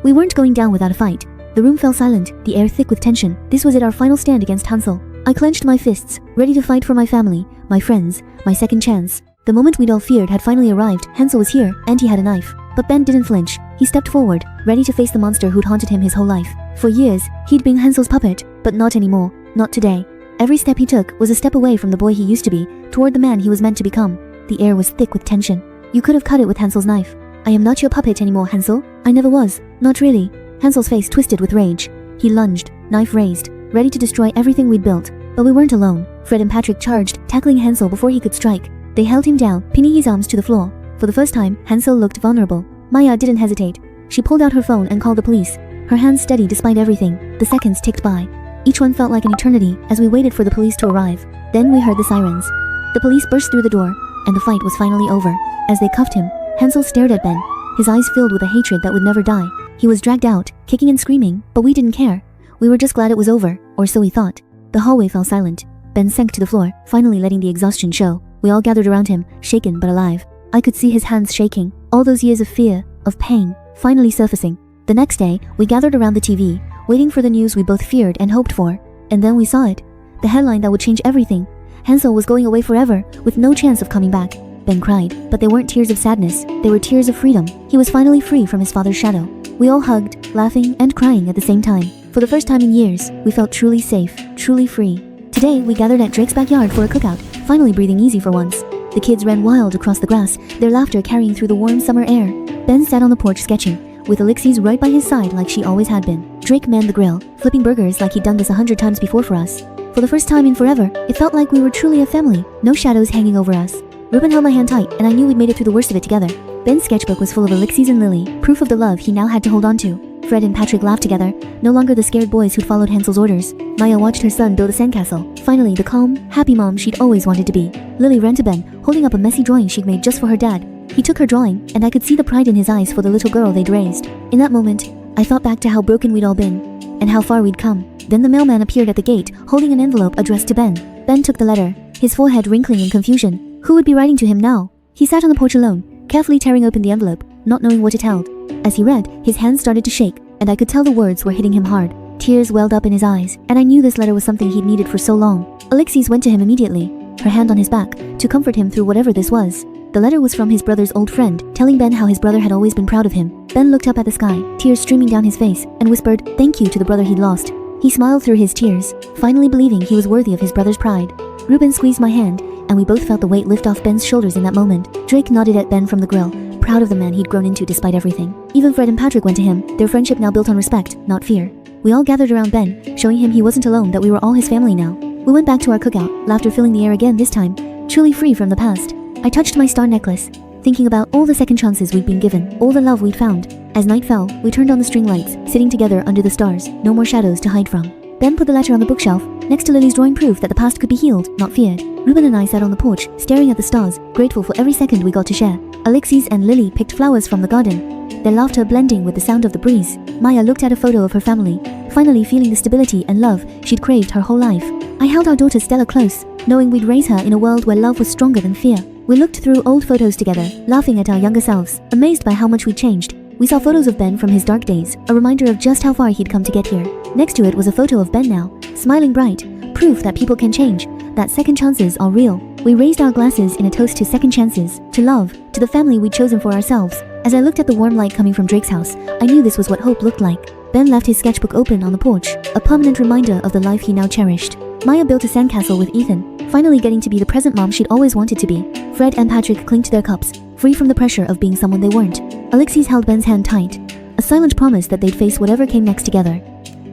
We weren't going down without a fight. The room fell silent, the air thick with tension. This was it, our final stand against Hansel. I clenched my fists, ready to fight for my family, my friends, my second chance. The moment we'd all feared had finally arrived. Hansel was here, and he had a knife. But Ben didn't flinch. He stepped forward, ready to face the monster who'd haunted him his whole life. For years, he'd been Hansel's puppet, but not anymore, not today. Every step he took was a step away from the boy he used to be, toward the man he was meant to become. The air was thick with tension. You could have cut it with Hansel's knife. I am not your puppet anymore, Hansel. I never was. Not really. Hansel's face twisted with rage. He lunged, knife raised, ready to destroy everything we'd built. But we weren't alone. Fred and Patrick charged, tackling Hansel before he could strike. They held him down, pinning his arms to the floor. For the first time, Hansel looked vulnerable. Maya didn't hesitate. She pulled out her phone and called the police. Her hands steady despite everything. The seconds ticked by. Each one felt like an eternity as we waited for the police to arrive. Then we heard the sirens. The police burst through the door, and the fight was finally over. As they cuffed him, Hansel stared at Ben, his eyes filled with a hatred that would never die. He was dragged out, kicking and screaming, but we didn't care. We were just glad it was over, or so we thought. The hallway fell silent. Ben sank to the floor, finally letting the exhaustion show. We all gathered around him, shaken but alive. I could see his hands shaking, all those years of fear, of pain, finally surfacing. The next day, we gathered around the TV, waiting for the news we both feared and hoped for. And then we saw it. The headline that would change everything. Hansel was going away forever, with no chance of coming back. Ben cried, but they weren't tears of sadness, they were tears of freedom. He was finally free from his father's shadow. We all hugged, laughing and crying at the same time. For the first time in years, we felt truly safe, truly free. Today, we gathered at Drake's backyard for a cookout, finally breathing easy for once. The kids ran wild across the grass, their laughter carrying through the warm summer air. Ben sat on the porch sketching, with Alexis right by his side like she always had been. Drake manned the grill, flipping burgers like he'd done this 100 times before for us. For the first time in forever, it felt like we were truly a family, no shadows hanging over us. Ruben held my hand tight, and I knew we'd made it through the worst of it together. Ben's sketchbook was full of Alexis and Lily, proof of the love he now had to hold on to. Fred and Patrick laughed together, no longer the scared boys who'd followed Hansel's orders. Maya watched her son build a sandcastle, finally the calm, happy mom she'd always wanted to be. Lily ran to Ben, holding up a messy drawing she'd made just for her dad. He took her drawing, and I could see the pride in his eyes for the little girl they'd raised. In that moment, I thought back to how broken we'd all been, and how far we'd come. Then the mailman appeared at the gate, holding an envelope addressed to Ben. Ben took the letter, his forehead wrinkling in confusion. Who would be writing to him now? He sat on the porch alone, carefully tearing open the envelope, not knowing what it held. As he read, his hands started to shake, and I could tell the words were hitting him hard. Tears welled up in his eyes, and I knew this letter was something he'd needed for so long. Alexis went to him immediately, her hand on his back, to comfort him through whatever this was. The letter was from his brother's old friend, telling Ben how his brother had always been proud of him. Ben looked up at the sky, tears streaming down his face, and whispered, "Thank you" to the brother he'd lost. He smiled through his tears, finally believing he was worthy of his brother's pride. Ruben squeezed my hand, and we both felt the weight lift off Ben's shoulders in that moment. Drake nodded at Ben from the grill, proud of the man he'd grown into despite everything. Even Fred and Patrick went to him, their friendship now built on respect, not fear. We all gathered around Ben, showing him he wasn't alone, that we were all his family now. We went back to our cookout, laughter filling the air again this time, truly free from the past. I touched my star necklace, thinking about all the second chances we'd been given, all the love we'd found. As night fell, we turned on the string lights, sitting together under the stars, no more shadows to hide from. Ben put the letter on the bookshelf, next to Lily's drawing, proof that the past could be healed, not feared. Ruben and I sat on the porch, staring at the stars, grateful for every second we got to share. Alexis and Lily picked flowers from the garden, their laughter blending with the sound of the breeze. Maya looked at a photo of her family, finally feeling the stability and love she'd craved her whole life. I held our daughter Stella close, knowing we'd raise her in a world where love was stronger than fear. We looked through old photos together, laughing at our younger selves, amazed by how much we'd changed. We saw photos of Ben from his dark days, a reminder of just how far he'd come to get here. Next to it was a photo of Ben now, smiling bright, proof that people can change, that second chances are real. We raised our glasses in a toast to second chances, to love, to the family we'd chosen for ourselves. As I looked at the warm light coming from Drake's house, I knew this was what hope looked like. Ben left his sketchbook open on the porch, a permanent reminder of the life he now cherished. Maya built a sandcastle with Ethan, finally getting to be the present mom she'd always wanted to be. Fred and Patrick clinged to their cups, free from the pressure of being someone they weren't. Alexis held Ben's hand tight, a silent promise that they'd face whatever came next together.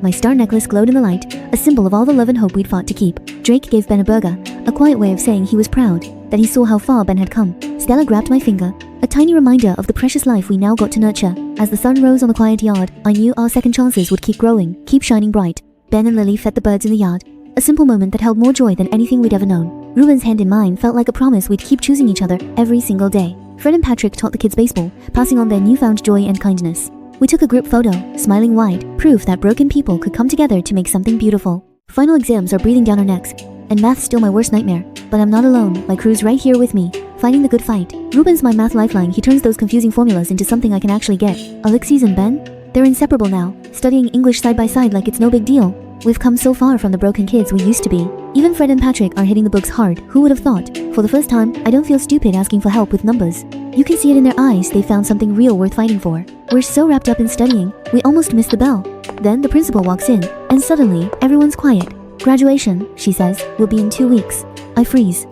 My star necklace glowed in the light, a symbol of all the love and hope we'd fought to keep. Drake gave Ben a burger, a quiet way of saying he was proud, that he saw how far Ben had come. Stella grabbed my finger, a tiny reminder of the precious life we now got to nurture. As the sun rose on the quiet yard, I knew our second chances would keep growing, keep shining bright. Ben and Lily fed the birds in the yard, a simple moment that held more joy than anything we'd ever known. Ruben's hand in mine felt like a promise we'd keep choosing each other every single day. Fred and Patrick taught the kids baseball, passing on their newfound joy and kindness. We took a group photo, smiling wide, proof that broken people could come together to make something beautiful. Final exams are breathing down our necks, and math's still my worst nightmare. But I'm not alone, my crew's right here with me, fighting the good fight. Ruben's my math lifeline, he turns those confusing formulas into something I can actually get. Alexis and Ben? They're inseparable now, studying English side by side like it's no big deal. We've come so far from the broken kids we used to be. Even Fred and Patrick are hitting the books hard, who would have thought? For the first time, I don't feel stupid asking for help with numbers. You can see it in their eyes, they found something real worth fighting for. We're so wrapped up in studying, we almost missed the bell. Then the principal walks in, and suddenly, everyone's quiet. Graduation, she says, will be in 2 weeks. I freeze.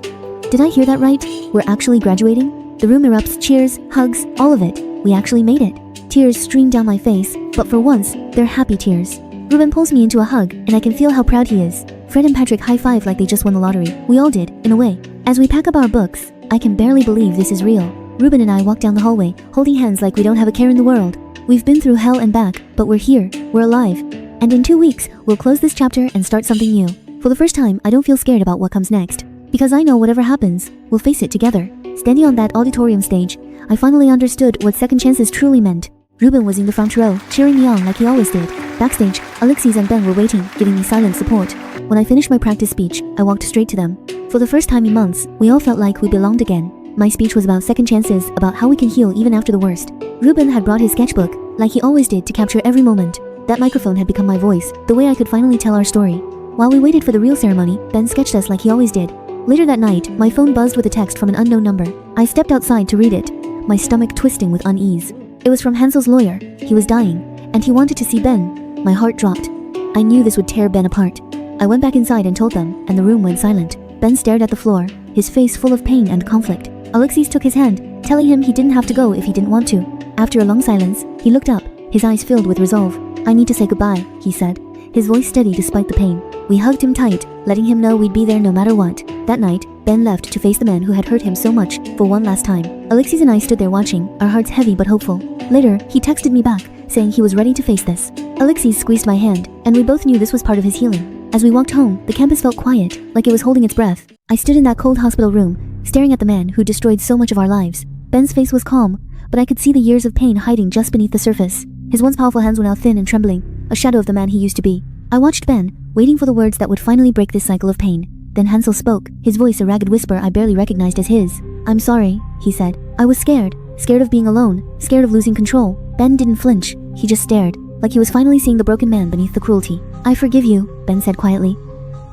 Did I hear that right? We're actually graduating? The room erupts, cheers, hugs, all of it. We actually made it. Tears stream down my face, but for once, they're happy tears. Ruben pulls me into a hug, and I can feel how proud he is. Fred and Patrick high-five like they just won the lottery. We all did, in a way. As we pack up our books, I can barely believe this is real. Ruben and I walk down the hallway, holding hands like we don't have a care in the world. We've been through hell and back, but we're here, we're alive. And in 2 weeks, we'll close this chapter and start something new. For the first time, I don't feel scared about what comes next. Because I know whatever happens, we'll face it together. Standing on that auditorium stage, I finally understood what second chances truly meant. Ruben was in the front row, cheering me on like he always did. Backstage, Alexis and Ben were waiting, giving me silent support. When I finished my practice speech, I walked straight to them. For the first time in months, we all felt like we belonged again. My speech was about second chances, about how we can heal even after the worst. Ruben had brought his sketchbook, like he always did, to capture every moment. That microphone had become my voice, the way I could finally tell our story. While we waited for the real ceremony, Ben sketched us like he always did. Later that night, my phone buzzed with a text from an unknown number. I stepped outside to read it, my stomach twisting with unease. It was from Hansel's lawyer. He was dying, and he wanted to see Ben. My heart dropped. I knew this would tear Ben apart. I went back inside and told them, and the room went silent. Ben stared at the floor, his face full of pain and conflict. Alexis took his hand, telling him he didn't have to go if he didn't want to. After a long silence, he looked up, his eyes filled with resolve. I need to say goodbye, he said, his voice steady despite the pain. We hugged him tight, letting him know we'd be there no matter what. That night, Ben left to face the man who had hurt him so much for one last time. Alexis and I stood there watching, our hearts heavy but hopeful. Later, he texted me back, saying he was ready to face this. Alexis squeezed my hand, and we both knew this was part of his healing. As we walked home, the campus felt quiet, like it was holding its breath. I stood in that cold hospital room, staring at the man who destroyed so much of our lives. Ben's face was calm, but I could see the years of pain hiding just beneath the surface. His once powerful hands were now thin and trembling, a shadow of the man he used to be. I watched Ben, waiting for the words that would finally break this cycle of pain. Then Hansel spoke, his voice a ragged whisper I barely recognized as his. I'm sorry, he said. I was scared of being alone, scared of losing control. Ben didn't flinch, he just stared, like he was finally seeing the broken man beneath the cruelty. I forgive you, Ben said quietly.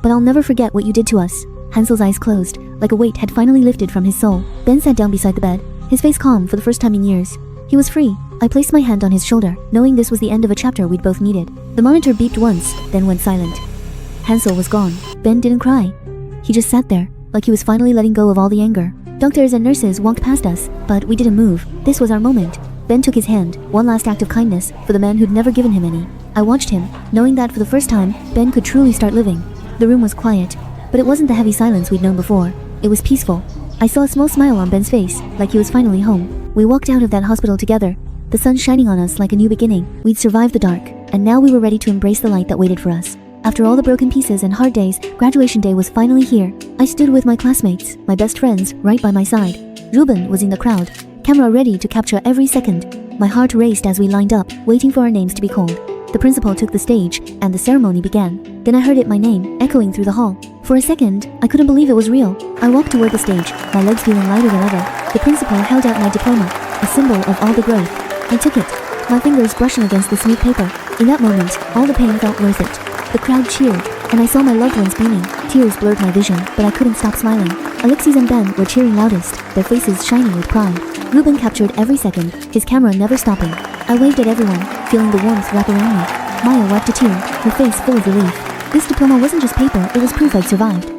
But I'll never forget what you did to us. Hansel's eyes closed, like a weight had finally lifted from his soul. Ben sat down beside the bed, his face calm for the first time in years. He was free. I placed my hand on his shoulder, knowing this was the end of a chapter we'd both needed. The monitor beeped once, then went silent. Hansel was gone. Ben didn't cry. He just sat there, like he was finally letting go of all the anger. Doctors and nurses walked past us, but we didn't move. This was our moment. Ben took his hand, one last act of kindness for the man who'd never given him any. I watched him, knowing that for the first time, Ben could truly start living. The room was quiet, but it wasn't the heavy silence we'd known before. It was peaceful. I saw a small smile on Ben's face, like he was finally home. We walked out of that hospital together, the sun shining on us like a new beginning. We'd survived the dark, and now we were ready to embrace the light that waited for us. After all the broken pieces and hard days, graduation day was finally here. I stood with my classmates, my best friends, right by my side. Ruben was in the crowd, camera ready to capture every second. My heart raced as we lined up, waiting for our names to be called. The principal took the stage, and the ceremony began. Then I heard it, my name, echoing through the hall. For a second, I couldn't believe it was real. I walked toward the stage, my legs feeling lighter than ever. The principal held out my diploma, a symbol of all the growth. I took it, my fingers brushing against the smooth paper. In that moment, all the pain felt worth it. The crowd cheered, and I saw my loved ones beaming. Tears blurred my vision, but I couldn't stop smiling. Alexis and Ben were cheering loudest, their faces shining with pride. Ruben captured every second, his camera never stopping. I waved at everyone, feeling the warmth wrap around me. Maya wiped a tear, her face full of relief. This diploma wasn't just paper, it was proof I'd survived.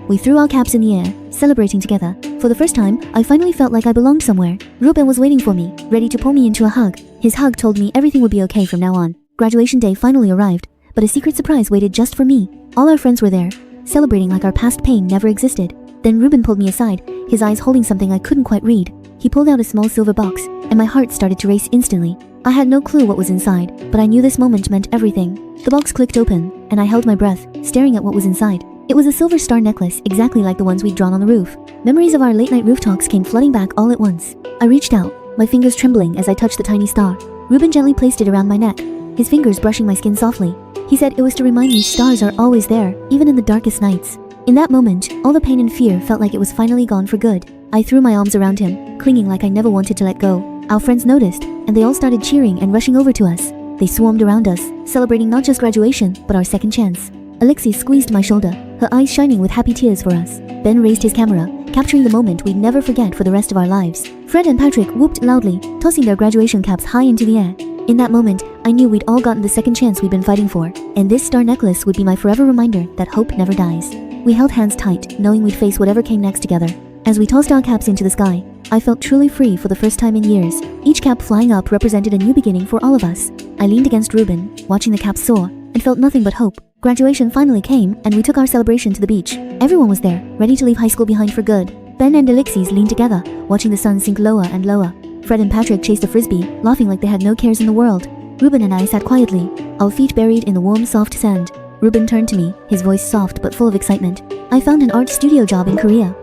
We threw our caps in the air, celebrating together. For the first time, I finally felt like I belonged somewhere. Ruben was waiting for me, ready to pull me into a hug. His hug told me everything would be okay from now on. Graduation day finally arrived, but a secret surprise waited just for me. All our friends were there, celebrating like our past pain never existed. Then Ruben pulled me aside, his eyes holding something I couldn't quite read. He pulled out a small silver box, and my heart started to race instantly. I had no clue what was inside, but I knew this moment meant everything. The box clicked open, and I held my breath, staring at what was inside. It was a silver star necklace, exactly like the ones we'd drawn on the roof. Memories of our late-night roof talks came flooding back all at once. I reached out, my fingers trembling as I touched the tiny star. Ruben gently placed it around my neck, his fingers brushing my skin softly. He said it was to remind me stars are always there, even in the darkest nights. In that moment, all the pain and fear felt like it was finally gone for good. I threw my arms around him, clinging like I never wanted to let go. Our friends noticed, and they all started cheering and rushing over to us. They swarmed around us, celebrating not just graduation, but our second chance. Alexis squeezed my shoulder, her eyes shining with happy tears for us. Ben raised his camera, capturing the moment we'd never forget for the rest of our lives. Fred and Patrick whooped loudly, tossing their graduation caps high into the air. In that moment, I knew we'd all gotten the second chance we'd been fighting for, and this star necklace would be my forever reminder that hope never dies. We held hands tight, knowing we'd face whatever came next together. As we tossed our caps into the sky, I felt truly free for the first time in years. Each cap flying up represented a new beginning for all of us. I leaned against Ruben, watching the caps soar, and felt nothing but hope. Graduation finally came, and we took our celebration to the beach. Everyone was there, ready to leave high school behind for good. Ben and Alexis leaned together, watching the sun sink lower and lower. Fred and Patrick chased a frisbee, laughing like they had no cares in the world. Ruben and I sat quietly, our feet buried in the warm, soft sand. Ruben turned to me, his voice soft but full of excitement. I found an art studio job in Korea.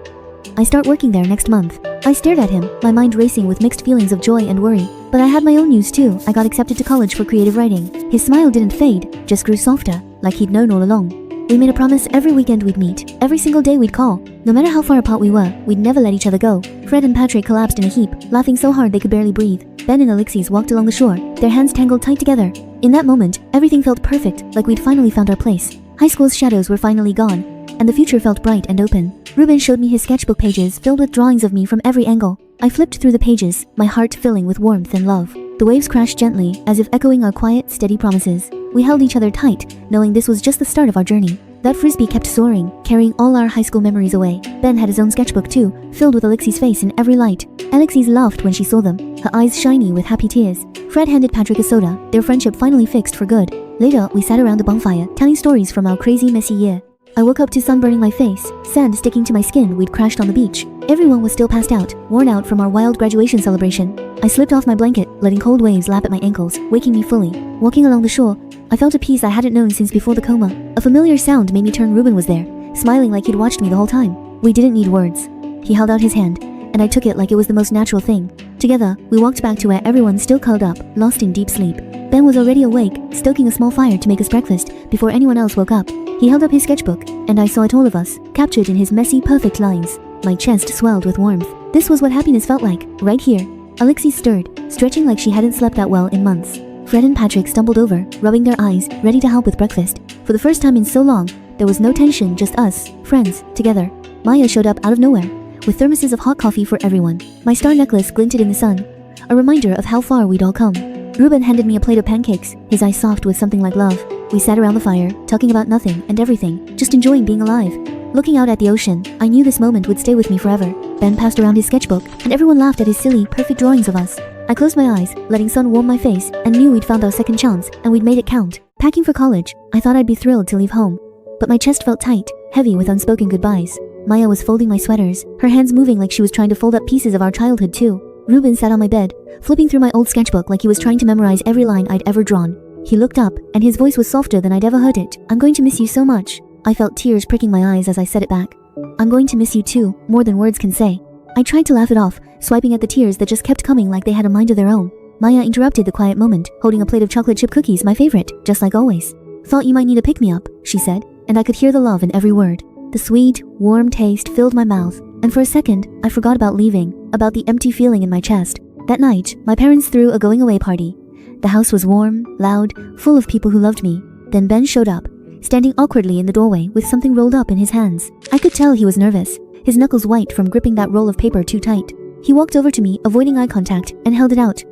I start working there next month. I stared at him, my mind racing with mixed feelings of joy and worry. But I had my own news too. I got accepted to college for creative writing. His smile didn't fade, just grew softer, like he'd known all along. We made a promise every weekend we'd meet, every single day we'd call. No matter how far apart we were, we'd never let each other go. Fred and Patrick collapsed in a heap, laughing so hard they could barely breathe. Ben and Alexis walked along the shore, their hands tangled tight together. In that moment, everything felt perfect, like we'd finally found our place. High school's shadows were finally gone, and the future felt bright and open. Ruben showed me his sketchbook pages filled with drawings of me from every angle. I flipped through the pages, my heart filling with warmth and love. The waves crashed gently, as if echoing our quiet, steady promises. We held each other tight, knowing this was just the start of our journey. That frisbee kept soaring, carrying all our high school memories away. Ben had his own sketchbook too, filled with Alexis' face in every light. Alexis laughed when she saw them, her eyes shiny with happy tears. Fred handed Patrick a soda, their friendship finally fixed for good. Later, we sat around a bonfire, telling stories from our crazy, messy year. I woke up to sun burning my face, sand sticking to my skin. We'd crashed on the beach. Everyone was still passed out, worn out from our wild graduation celebration. I slipped off my blanket, letting cold waves lap at my ankles, waking me fully. Walking along the shore, I felt a peace I hadn't known since before the coma. A familiar sound made me turn. Ruben was there, smiling like he'd watched me the whole time. We didn't need words. He held out his hand, and I took it like it was the most natural thing. Together, we walked back to where everyone still curled up, lost in deep sleep. Ben was already awake, stoking a small fire to make us breakfast before anyone else woke up. He held up his sketchbook, and I saw it, all of us, captured in his messy, perfect lines. My chest swelled with warmth. This was what happiness felt like, right here. Alexis stirred, stretching like she hadn't slept that well in months. Fred and Patrick stumbled over, rubbing their eyes, ready to help with breakfast. For the first time in so long, there was no tension, just us, friends, together. Maya showed up out of nowhere, with thermoses of hot coffee for everyone. My star necklace glinted in the sun, a reminder of how far we'd all come. Ruben handed me a plate of pancakes, his eyes soft with something like love. We sat around the fire, talking about nothing and everything, just enjoying being alive. Looking out at the ocean, I knew this moment would stay with me forever. Ben passed around his sketchbook, and everyone laughed at his silly, perfect drawings of us. I closed my eyes, letting sun warm my face, and knew we'd found our second chance, and we'd made it count. Packing for college, I thought I'd be thrilled to leave home. But my chest felt tight, heavy with unspoken goodbyes. Maya was folding my sweaters, her hands moving like she was trying to fold up pieces of our childhood too. Ruben sat on my bed, flipping through my old sketchbook like he was trying to memorize every line I'd ever drawn. He looked up, and his voice was softer than I'd ever heard it. "I'm going to miss you so much." I felt tears pricking my eyes as I said it back. "I'm going to miss you too, more than words can say." I I tried to laugh it off, swiping at the tears that just kept coming like they had a mind of their own. Maya interrupted the quiet moment, holding a plate of chocolate chip cookies, my favorite, just like always. "Thought you might need a pick-me-up," she said, and I could hear the love in every word. The sweet, warm taste filled my mouth, and for a second, I forgot about leaving, about the empty feeling in my chest. That night, my parents threw a going-away party. The house was warm, loud, full of people who loved me. Then Ben showed up, standing awkwardly in the doorway with something rolled up in his hands. I could tell he was nervous, his knuckles white from gripping that roll of paper too tight. He walked over to me, avoiding eye contact, and held it out.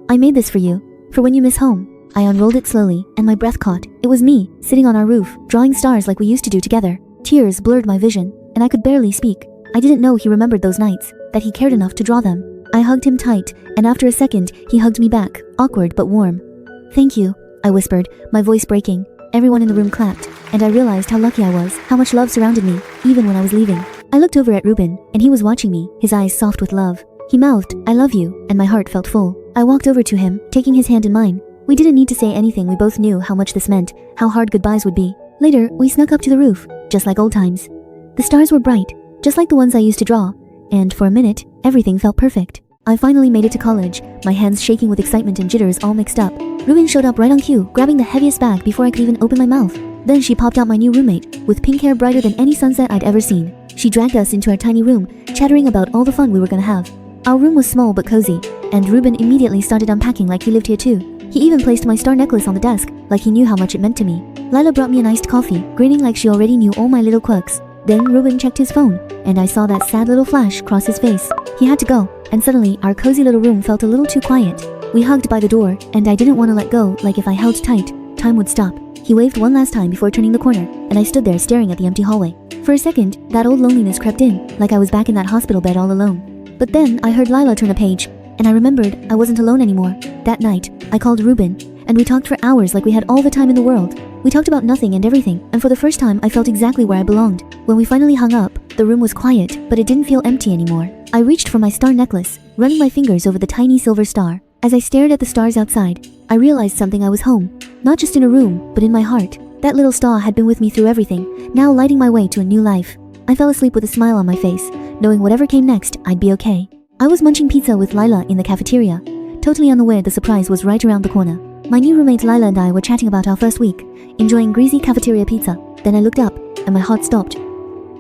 "I made this for you, for when you miss home." I unrolled it slowly, and my breath caught. It was me, sitting on our roof, drawing stars like we used to do together. Tears blurred my vision, and I could barely speak. I didn't know he remembered those nights, that he cared enough to draw them. I hugged him tight, and after a second, he hugged me back, awkward but warm. "Thank you," I whispered, my voice breaking. Everyone in the room clapped, and I realized how lucky I was, how much love surrounded me, even when I was leaving. I looked over at Ruben, and he was watching me, his eyes soft with love. He mouthed, "I love you," and my heart felt full. I walked over to him, taking his hand in mine. We didn't need to say anything, we both knew how much this meant, how hard goodbyes would be. Later, we snuck up to the roof, just like old times. The stars were bright, just like the ones I used to draw, and for a minute, everything felt perfect. I finally made it to college, my hands shaking with excitement and jitters all mixed up. Ruben showed up right on cue, grabbing the heaviest bag before I could even open my mouth. Then she popped out my new roommate, with pink hair brighter than any sunset I'd ever seen. She dragged us into our tiny room, chattering about all the fun we were gonna have. Our room was small but cozy, and Ruben immediately started unpacking like he lived here too. He even placed my star necklace on the desk, like he knew how much it meant to me. Lila brought me an iced coffee, grinning like she already knew all my little quirks. Then Ruben checked his phone, and I saw that sad little flash cross his face. He had to go, and suddenly our cozy little room felt a little too quiet. We hugged by the door, and I didn't want to let go, like if I held tight, time would stop. He waved one last time before turning the corner, and I stood there staring at the empty hallway. For a second, that old loneliness crept in, like I was back in that hospital bed all alone. But then I heard Lila turn a page, and I remembered I wasn't alone anymore. That night, I called Ruben, and we talked for hours like we had all the time in the world. We talked about nothing and everything, and for the first time I felt exactly where I belonged. When we finally hung up, the room was quiet, but it didn't feel empty anymore. I reached for my star necklace, running my fingers over the tiny silver star. As I stared at the stars outside, I realized something. I was home. Not just in a room, but in my heart. That little star had been with me through everything, now lighting my way to a new life. I fell asleep with a smile on my face, knowing whatever came next, I'd be okay. I was munching pizza with Lila in the cafeteria, totally unaware the surprise was right around the corner. My new roommate Lila and I were chatting about our first week, enjoying greasy cafeteria pizza. Then I looked up, and my heart stopped.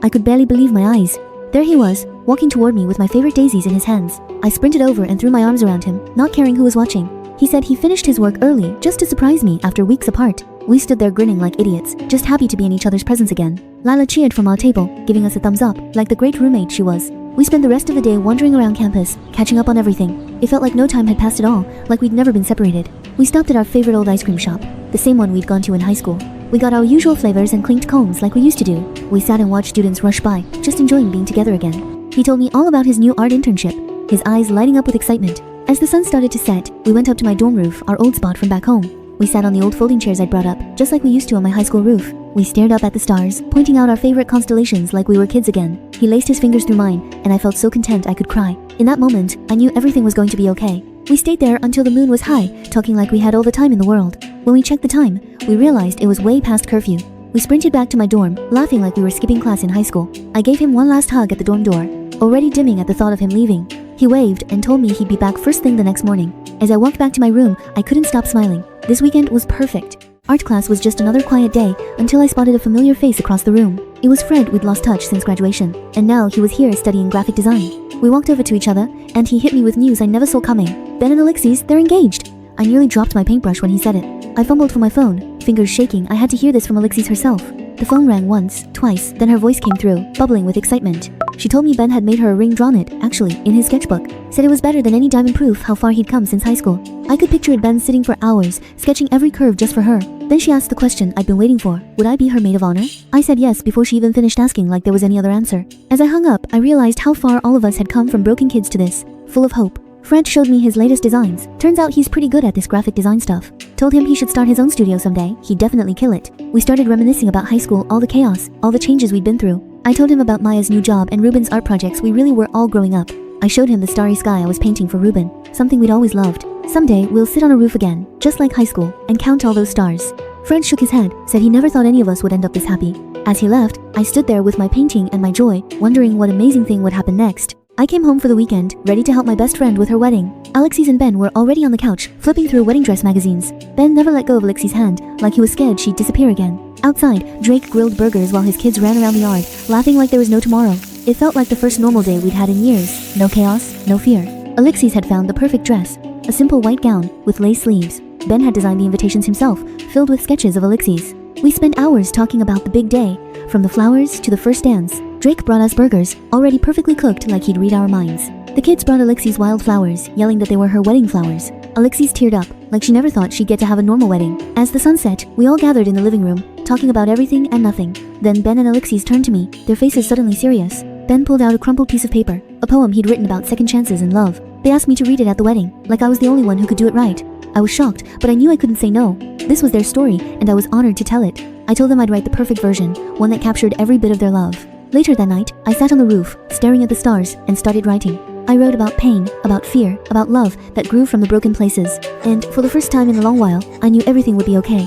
I could barely believe my eyes. There he was, walking toward me with my favorite daisies in his hands. I sprinted over and threw my arms around him, not caring who was watching. He said he finished his work early, just to surprise me after weeks apart. We stood there grinning like idiots, just happy to be in each other's presence again. Lila cheered from our table, giving us a thumbs up, like the great roommate she was. We spent the rest of the day wandering around campus, catching up on everything. It felt like no time had passed at all, like we'd never been separated. We stopped at our favorite old ice cream shop, the same one we'd gone to in high school. We got our usual flavors and clinked cones like we used to do. We sat and watched students rush by, just enjoying being together again. He told me all about his new art internship, his eyes lighting up with excitement. As the sun started to set, we went up to my dorm roof, our old spot from back home. We sat on the old folding chairs I'd brought up, just like we used to on my high school roof. We stared up at the stars, pointing out our favorite constellations like we were kids again. He laced his fingers through mine, and I felt so content I could cry. In that moment, I knew everything was going to be okay. We stayed there until the moon was high, talking like we had all the time in the world. When we checked the time, we realized it was way past curfew. We sprinted back to my dorm, laughing like we were skipping class in high school. I gave him one last hug at the dorm door, already dimming at the thought of him leaving. He waved and told me he'd be back first thing the next morning. As I walked back to my room, I couldn't stop smiling. This weekend was perfect. Art class was just another quiet day until I spotted a familiar face across the room. It was Fred we'd lost touch since graduation, and now he was here studying graphic design. We walked over to each other, and he hit me with news I never saw coming. Ben and Alexis, they're engaged. I nearly dropped my paintbrush when he said it. I fumbled for my phone, fingers shaking. I had to hear this from Alexis herself. The phone rang once, twice, then her voice came through, bubbling with excitement. She told me Ben had made her a ring drawn it, actually, in his sketchbook. Said it was better than any diamond proof how far he'd come since high school. I could picture Ben sitting for hours, sketching every curve just for her. Then she asked the question I'd been waiting for. Would I be her maid of honor? I said yes before she even finished asking like there was any other answer. As I hung up, I realized how far all of us had come from broken kids to this, full of hope. Fred showed me his latest designs. Turns out he's pretty good at this graphic design stuff. Told him he should start his own studio someday. He'd definitely kill it. We started reminiscing about high school, all the chaos, all the changes we'd been through. I told him about Maya's new job and Ruben's art projects. We really were all growing up. I showed him the starry sky I was painting for Ruben, something we'd always loved. Someday, we'll sit on a roof again, just like high school, and count all those stars. Fred shook his head, said he never thought any of us would end up this happy. As he left, I stood there with my painting and my joy, wondering what amazing thing would happen next. I came home for the weekend, ready to help my best friend with her wedding. Alexis and Ben were already on the couch, flipping through wedding dress magazines. Ben never let go of Alexis' hand, like he was scared she'd disappear again. Outside, Drake grilled burgers while his kids ran around the yard, laughing like there was no tomorrow. It felt like the first normal day we'd had in years. No chaos, no fear. Alexis had found the perfect dress, a simple white gown with lace sleeves. Ben had designed the invitations himself, filled with sketches of Alexis. We spent hours talking about the big day, from the flowers to the first dance. Drake brought us burgers, already perfectly cooked like he'd read our minds. The kids brought Alexis wild flowers, yelling that they were her wedding flowers. Alexis teared up, like she never thought she'd get to have a normal wedding. As the sun set, we all gathered in the living room, talking about everything and nothing. Then Ben and Alexis turned to me, their faces suddenly serious. Ben pulled out a crumpled piece of paper, a poem he'd written about second chances in love. They asked me to read it at the wedding, like I was the only one who could do it right. I was shocked, but I knew I couldn't say no. This was their story, and I was honored to tell it. I told them I'd write the perfect version, one that captured every bit of their love. Later that night, I sat on the roof, staring at the stars, and started writing. I wrote about pain, about fear, about love that grew from the broken places. And for the first time in a long while, I knew everything would be okay.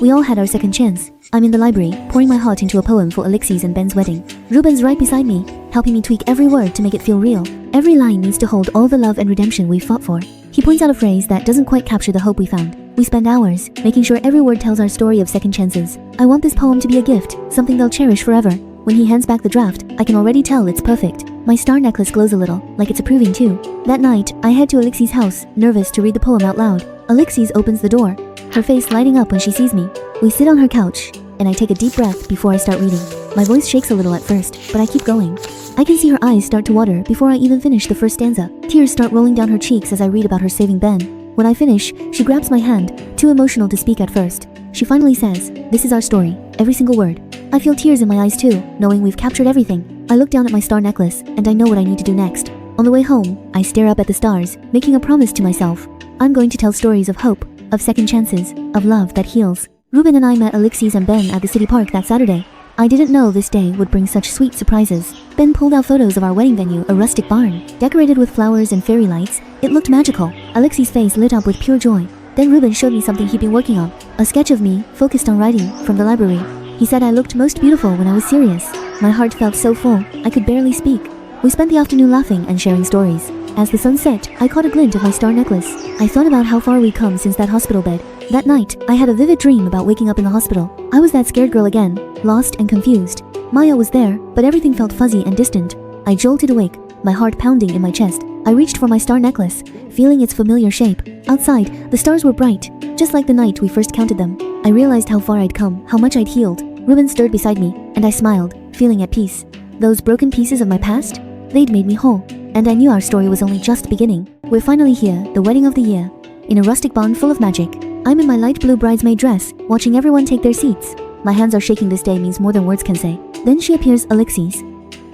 We all had our second chance. I'm in the library, pouring my heart into a poem for Alexis and Ben's wedding. Ruben's right beside me, helping me tweak every word to make it feel real. Every line needs to hold all the love and redemption we've fought for. He points out a phrase that doesn't quite capture the hope we found. We spend hours, making sure every word tells our story of second chances. I want this poem to be a gift, something they'll cherish forever. When he hands back the draft, I can already tell it's perfect. My star necklace glows a little, like it's approving too. That night, I head to Alexis' house, nervous to read the poem out loud. Alexis opens the door, her face lighting up when she sees me. We sit on her couch, and I take a deep breath before I start reading. My voice shakes a little at first, but I keep going. I can see her eyes start to water before I even finish the first stanza. Tears start rolling down her cheeks as I read about her saving Ben. When I finish, she grabs my hand, too emotional to speak at first. She finally says, "This is our story, every single word." I feel tears in my eyes too, knowing we've captured everything. I look down at my star necklace, and I know what I need to do next. On the way home, I stare up at the stars, making a promise to myself. I'm going to tell stories of hope, of second chances, of love that heals. Ruben and I met Alexis and Ben at the city park that Saturday. I didn't know this day would bring such sweet surprises. Ben pulled out photos of our wedding venue, a rustic barn. Decorated with flowers and fairy lights, it looked magical. Alexis' face lit up with pure joy. Then Ruben showed me something he'd been working on, a sketch of me, focused on writing, from the library. He said I looked most beautiful when I was serious. My heart felt so full, I could barely speak. We spent the afternoon laughing and sharing stories. As the sun set, I caught a glint of my star necklace. I thought about how far we'd come since that hospital bed. That night, I had a vivid dream about waking up in the hospital. I was that scared girl again, lost and confused. Maya was there, but everything felt fuzzy and distant. I jolted awake, my heart pounding in my chest. I reached for my star necklace, feeling its familiar shape. Outside, the stars were bright, just like the night we first counted them. I realized how far I'd come, how much I'd healed. Ruben stirred beside me, and I smiled, feeling at peace. Those broken pieces of my past? They'd made me whole, and I knew our story was only just beginning. We're finally here, the wedding of the year, in a rustic barn full of magic. I'm in my light blue bridesmaid dress, watching everyone take their seats. My hands are shaking. This day means more than words can say. Then she appears, Alexis,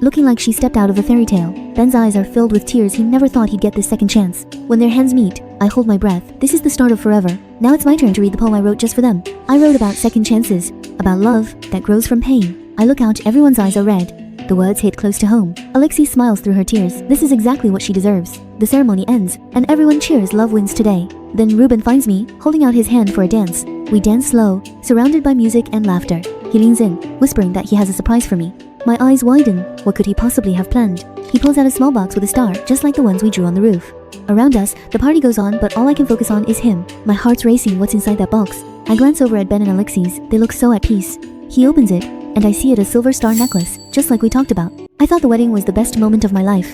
looking like she stepped out of a fairy tale. Ben's eyes are filled with tears. He never thought he'd get this second chance. When their hands meet, I hold my breath. This is the start of forever. Now it's my turn to read the poem I wrote just for them. I wrote about second chances, about love that grows from pain. I look out, everyone's eyes are red. The words hit close to home. Alexis smiles through her tears. This is exactly what she deserves. The ceremony ends, and everyone cheers. Love wins today. Then Ruben finds me, holding out his hand for a dance. We dance slow, surrounded by music and laughter. He leans in, whispering that he has a surprise for me. My eyes widen. What could he possibly have planned? He pulls out a small box with a star, just like the ones we drew on the roof. Around us, the party goes on, but all I can focus on is him. My heart's racing. What's inside that box? I glance over at Ben and Alexis. They look so at peace. He opens it, and I see it, a silver star necklace, just like we talked about. I thought the wedding was the best moment of my life,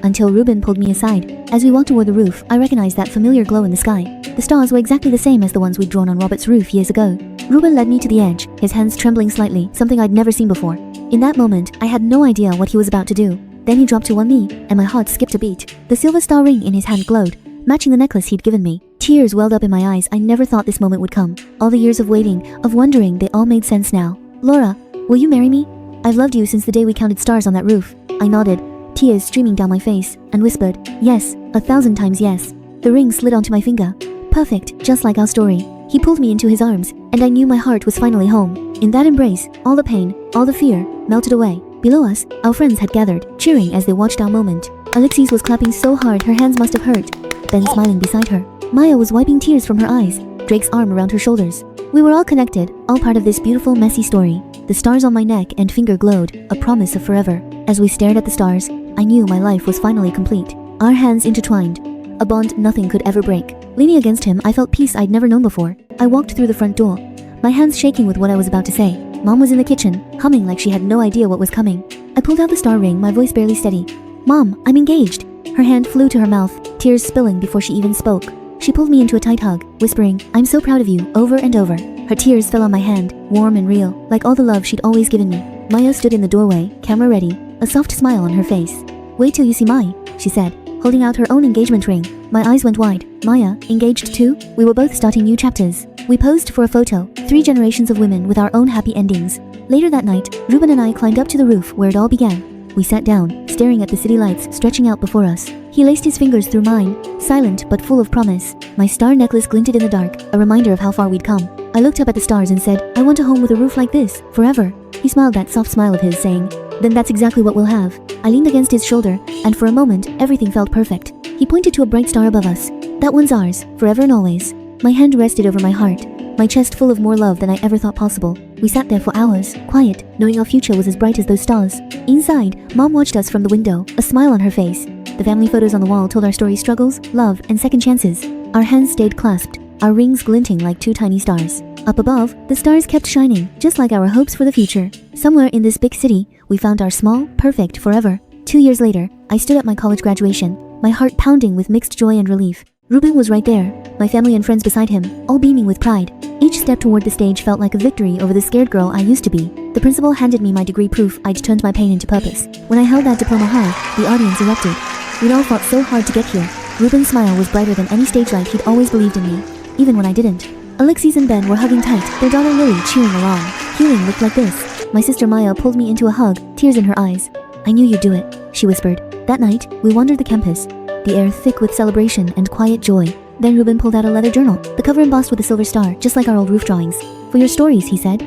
until Ruben pulled me aside. As we walked toward the roof, I recognized that familiar glow in the sky. The stars were exactly the same as the ones we'd drawn on Robert's roof years ago. Ruben led me to the edge, his hands trembling slightly, something I'd never seen before. In that moment, I had no idea what he was about to do. Then he dropped to one knee, and my heart skipped a beat. The silver star ring in his hand glowed, matching the necklace he'd given me. Tears welled up in my eyes. I never thought this moment would come. All the years of waiting, of wondering, they all made sense now. Laura, will you marry me? I've loved you since the day we counted stars on that roof. I nodded, tears streaming down my face, and whispered, yes, 1,000 times yes. The ring slid onto my finger. Perfect, just like our story. He pulled me into his arms, and I knew my heart was finally home. In that embrace, all the pain, all the fear, melted away. Below us, our friends had gathered, cheering as they watched our moment. Alexis was clapping so hard her hands must have hurt. Ben smiling beside her. Maya was wiping tears from her eyes, Drake's arm around her shoulders. We were all connected, all part of this beautiful, messy story. The stars on my neck and finger glowed, a promise of forever. As we stared at the stars, I knew my life was finally complete. Our hands intertwined, a bond nothing could ever break. Leaning against him, I felt peace I'd never known before. I walked through the front door, my hands shaking with what I was about to say. Mom was in the kitchen, humming like she had no idea what was coming. I pulled out the star ring, my voice barely steady. "Mom, I'm engaged." Her hand flew to her mouth, tears spilling before she even spoke. She pulled me into a tight hug, whispering, "I'm so proud of you," over and over. Her tears fell on my hand, warm and real, like all the love she'd always given me. Maya stood in the doorway, camera ready, a soft smile on her face. "Wait till you see Mai," she said, holding out her own engagement ring. My eyes went wide. Maya, engaged too? We were both starting new chapters. We posed for a photo, 3 generations of women with our own happy endings. Later that night, Ruben and I climbed up to the roof where it all began. We sat down, staring at the city lights stretching out before us. He laced his fingers through mine, silent but full of promise. My star necklace glinted in the dark, a reminder of how far we'd come. I looked up at the stars and said, "I want a home with a roof like this, forever." He smiled that soft smile of his, saying, "Then that's exactly what we'll have." I leaned against his shoulder, and for a moment, everything felt perfect. He pointed to a bright star above us. "That one's ours, forever and always." My hand rested over my heart, my chest full of more love than I ever thought possible. We sat there for hours, quiet, knowing our future was as bright as those stars. Inside, Mom watched us from the window, a smile on her face. The family photos on the wall told our story: struggles, love, and second chances. Our hands stayed clasped, our rings glinting like 2 tiny stars. Up above, the stars kept shining, just like our hopes for the future. Somewhere in this big city, we found our small, perfect forever. 2 years later, I stood at my college graduation, my heart pounding with mixed joy and relief. Ruben was right there, my family and friends beside him, all beaming with pride. Each step toward the stage felt like a victory over the scared girl I used to be. The principal handed me my degree, proof I'd turned my pain into purpose. When I held that diploma high, the audience erupted. We'd all fought so hard to get here. Ruben's smile was brighter than any stage light. He'd always believed in me, even when I didn't. Alexis and Ben were hugging tight, their daughter Lily cheering along. Healing looked like this. My sister Maya pulled me into a hug, tears in her eyes. "I knew you'd do it," she whispered. That night, we wandered the campus, the air thick with celebration and quiet joy. Then Ruben pulled out a leather journal, the cover embossed with a silver star, just like our old roof drawings. "For your stories," he said.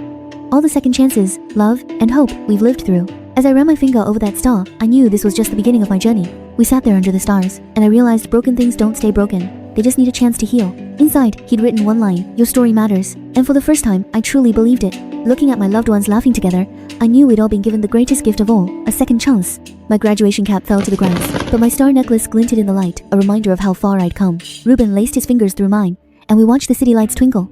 "All the second chances, love, and hope we've lived through." As I ran my finger over that star, I knew this was just the beginning of my journey. We sat there under the stars, and I realized broken things don't stay broken. They just need a chance to heal. Inside, he'd written one line, "Your story matters." And for the first time, I truly believed it. Looking at my loved ones laughing together, I knew we'd all been given the greatest gift of all, a second chance. My graduation cap fell to the ground, but my star necklace glinted in the light, a reminder of how far I'd come. Ruben laced his fingers through mine, and we watched the city lights twinkle.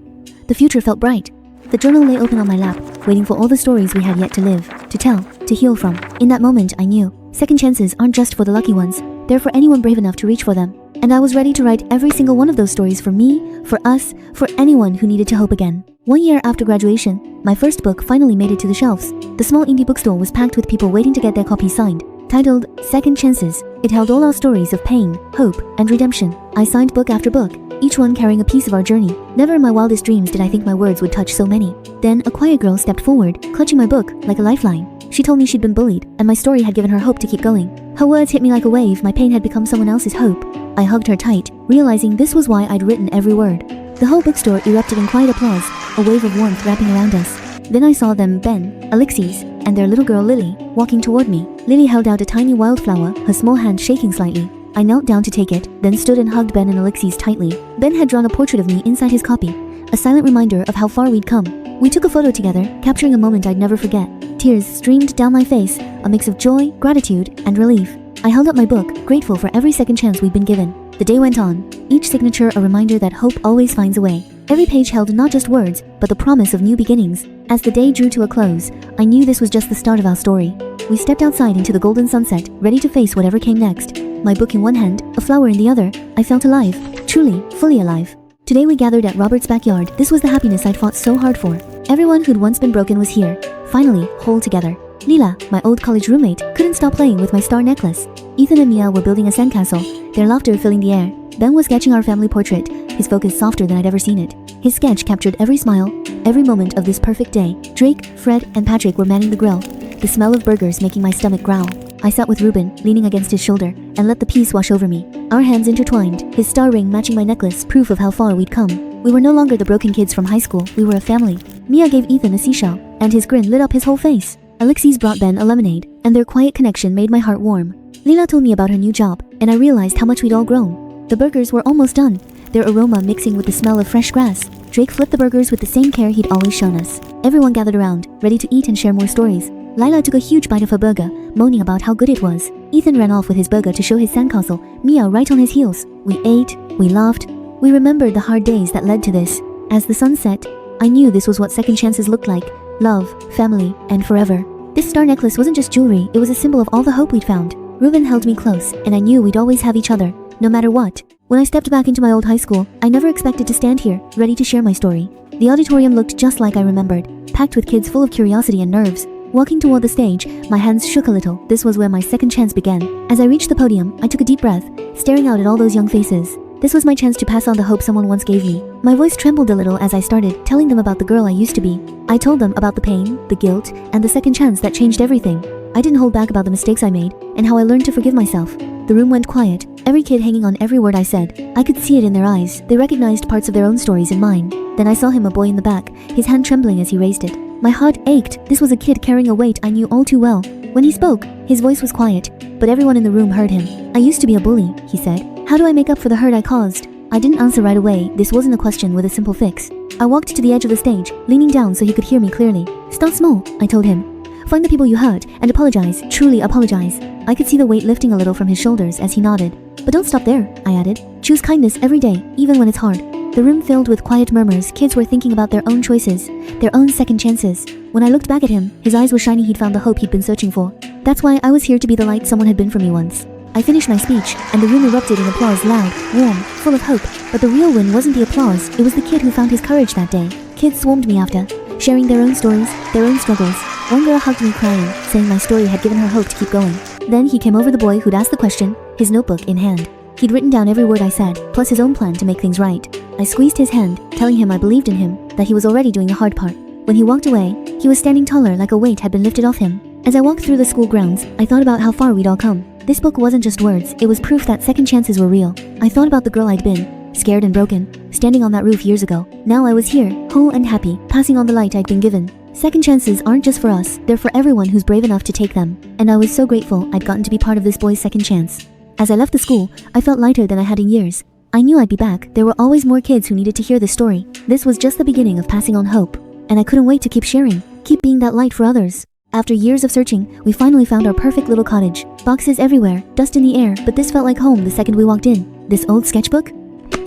The future felt bright. The journal lay open on my lap, waiting for all the stories we had yet to live, to tell, to heal from. In that moment, I knew second chances aren't just for the lucky ones. They're for anyone brave enough to reach for them. And I was ready to write every single one of those stories for me, for us, for anyone who needed to hope again. 1 year after graduation, my first book finally made it to the shelves. The small indie bookstore was packed with people waiting to get their copies signed. Titled Second Chances, it held all our stories of pain, hope, and redemption. I signed book after book, each one carrying a piece of our journey. Never in my wildest dreams did I think my words would touch so many. Then a quiet girl stepped forward, clutching my book like a lifeline. She told me she'd been bullied, and my story had given her hope to keep going. Her words hit me like a wave, my pain had become someone else's hope. I hugged her tight, realizing this was why I'd written every word. The whole bookstore erupted in quiet applause, a wave of warmth wrapping around us. Then I saw them, Ben, Alexis, and their little girl Lily, walking toward me. Lily held out a tiny wildflower, her small hand shaking slightly. I knelt down to take it, then stood and hugged Ben and Alexis tightly. Ben had drawn a portrait of me inside his copy, a silent reminder of how far we'd come. We took a photo together, capturing a moment I'd never forget. Tears streamed down my face, a mix of joy, gratitude, and relief. I held up my book, grateful for every second chance we'd been given. The day went on, each signature a reminder that hope always finds a way. Every page held not just words, but the promise of new beginnings. As the day drew to a close, I knew this was just the start of our story. We stepped outside into the golden sunset, ready to face whatever came next. My book in one hand, a flower in the other, I felt alive, truly, fully alive. Today we gathered at Robert's backyard. This was the happiness I'd fought so hard for. Everyone who'd once been broken was here, finally, whole together. Lila, my old college roommate, couldn't stop playing with my star necklace. Ethan and Mia were building a sandcastle, their laughter filling the air. Ben was sketching our family portrait, his focus softer than I'd ever seen it. His sketch captured every smile, every moment of this perfect day. Drake, Fred, and Patrick were manning the grill, the smell of burgers making my stomach growl. I sat with Ruben, leaning against his shoulder, and let the peace wash over me. Our hands intertwined, his star ring matching my necklace, proof of how far we'd come. We were no longer the broken kids from high school, we were a family. Mia gave Ethan a seashell, and his grin lit up his whole face. Alexis brought Ben a lemonade, and their quiet connection made my heart warm. Lila told me about her new job, and I realized how much we'd all grown. The burgers were almost done, their aroma mixing with the smell of fresh grass. Drake flipped the burgers with the same care he'd always shown us. Everyone gathered around, ready to eat and share more stories. Lila took a huge bite of her burger, moaning about how good it was. Ethan ran off with his burger to show his sandcastle, Mia right on his heels. We ate, we laughed, we remembered the hard days that led to this. As the sun set, I knew this was what second chances looked like: love, family, and forever. This star necklace wasn't just jewelry, it was a symbol of all the hope we'd found. Ruben held me close, and I knew we'd always have each other, no matter what. When I stepped back into my old high school, I never expected to stand here, ready to share my story. The auditorium looked just like I remembered, packed with kids full of curiosity and nerves. Walking toward the stage, my hands shook a little. This was where my second chance began. As I reached the podium, I took a deep breath, staring out at all those young faces. This was my chance to pass on the hope someone once gave me. My voice trembled a little as I started, telling them about the girl I used to be. I told them about the pain, the guilt, and the second chance that changed everything. I didn't hold back about the mistakes I made, and how I learned to forgive myself. The room went quiet, every kid hanging on every word I said. I could see it in their eyes. They recognized parts of their own stories in mine. Then I saw him, a boy in the back, his hand trembling as he raised it. My heart ached. This was a kid carrying a weight I knew all too well. When he spoke, his voice was quiet, but everyone in the room heard him. I used to be a bully, he said. How do I make up for the hurt I caused? I didn't answer right away. This wasn't a question with a simple fix. I walked to the edge of the stage, leaning down so he could hear me clearly. Start small, I told him. Find the people you hurt and apologize, truly apologize. I could see the weight lifting a little from his shoulders as he nodded. But don't stop there, I added. Choose kindness every day, even when it's hard. The room filled with quiet murmurs. Kids were thinking about their own choices, their own second chances. When I looked back at him, his eyes were shining. He'd found the hope he'd been searching for. That's why I was here, to be the light someone had been for me once. I finished my speech, and the room erupted in applause, loud, warm, full of hope. But the real win wasn't the applause, it was the kid who found his courage that day. Kids swarmed me after, sharing their own stories, their own struggles. One girl hugged me crying, saying my story had given her hope to keep going. Then he came over the boy who'd asked the question, his notebook in hand. He'd written down every word I said, plus his own plan to make things right. I squeezed his hand, telling him I believed in him, that he was already doing the hard part. When he walked away, he was standing taller, like a weight had been lifted off him. As I walked through the school grounds, I thought about how far we'd all come. This book wasn't just words, it was proof that second chances were real. I thought about the girl I'd been, scared and broken, standing on that roof years ago. Now I was here, whole and happy, passing on the light I'd been given. Second chances aren't just for us, they're for everyone who's brave enough to take them. And I was so grateful I'd gotten to be part of this boy's second chance. As I left the school, I felt lighter than I had in years. I knew I'd be back. There were always more kids who needed to hear this story. This was just the beginning of passing on hope. And I couldn't wait to keep sharing, keep being that light for others. After years of searching, we finally found our perfect little cottage. Boxes everywhere, dust in the air, but this felt like home the second we walked in. This old sketchbook?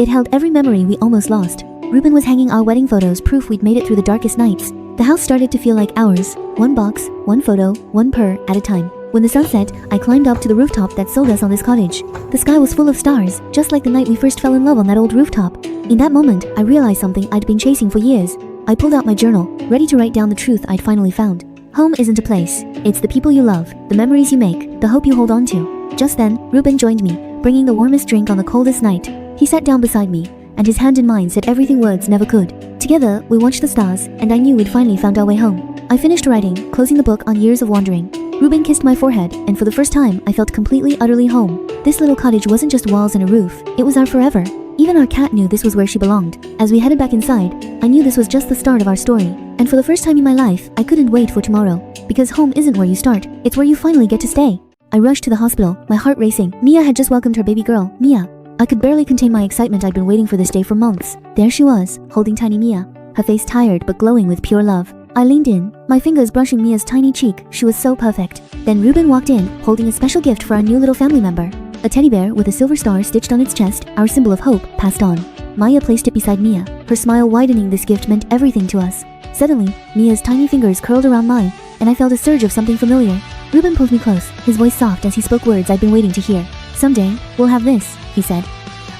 It held every memory we almost lost. Ruben was hanging our wedding photos, proof we'd made it through the darkest nights. The house started to feel like ours. One box, one photo, one purr at a time. When the sun set, I climbed up to the rooftop that sold us on this cottage. The sky was full of stars, just like the night we first fell in love on that old rooftop. In that moment, I realized something I'd been chasing for years. I pulled out my journal, ready to write down the truth I'd finally found. Home isn't a place. It's the people you love, the memories you make, the hope you hold on to. Just then, Ruben joined me, bringing the warmest drink on the coldest night. He sat down beside me, and his hand in mine said everything words never could. Together, we watched the stars, and I knew we'd finally found our way home. I finished writing, closing the book on years of wandering. Ruben kissed my forehead, and for the first time, I felt completely, utterly home. This little cottage wasn't just walls and a roof, it was our forever. Even our cat knew this was where she belonged. As we headed back inside, I knew this was just the start of our story. And for the first time in my life, I couldn't wait for tomorrow. Because home isn't where you start, it's where you finally get to stay. I rushed to the hospital, my heart racing. Mia had just welcomed her baby girl, Mia. I could barely contain my excitement. I'd been waiting for this day for months. There she was, holding tiny Mia, her face tired but glowing with pure love. I leaned in, my fingers brushing Mia's tiny cheek. She was so perfect. Then Ruben walked in, holding a special gift for our new little family member. A teddy bear with a silver star stitched on its chest, our symbol of hope, passed on. Maya placed it beside Mia, her smile widening. This gift meant everything to us. Suddenly, Mia's tiny fingers curled around mine, and I felt a surge of something familiar. Ruben pulled me close, his voice soft as he spoke words I'd been waiting to hear. Someday, we'll have this, he said.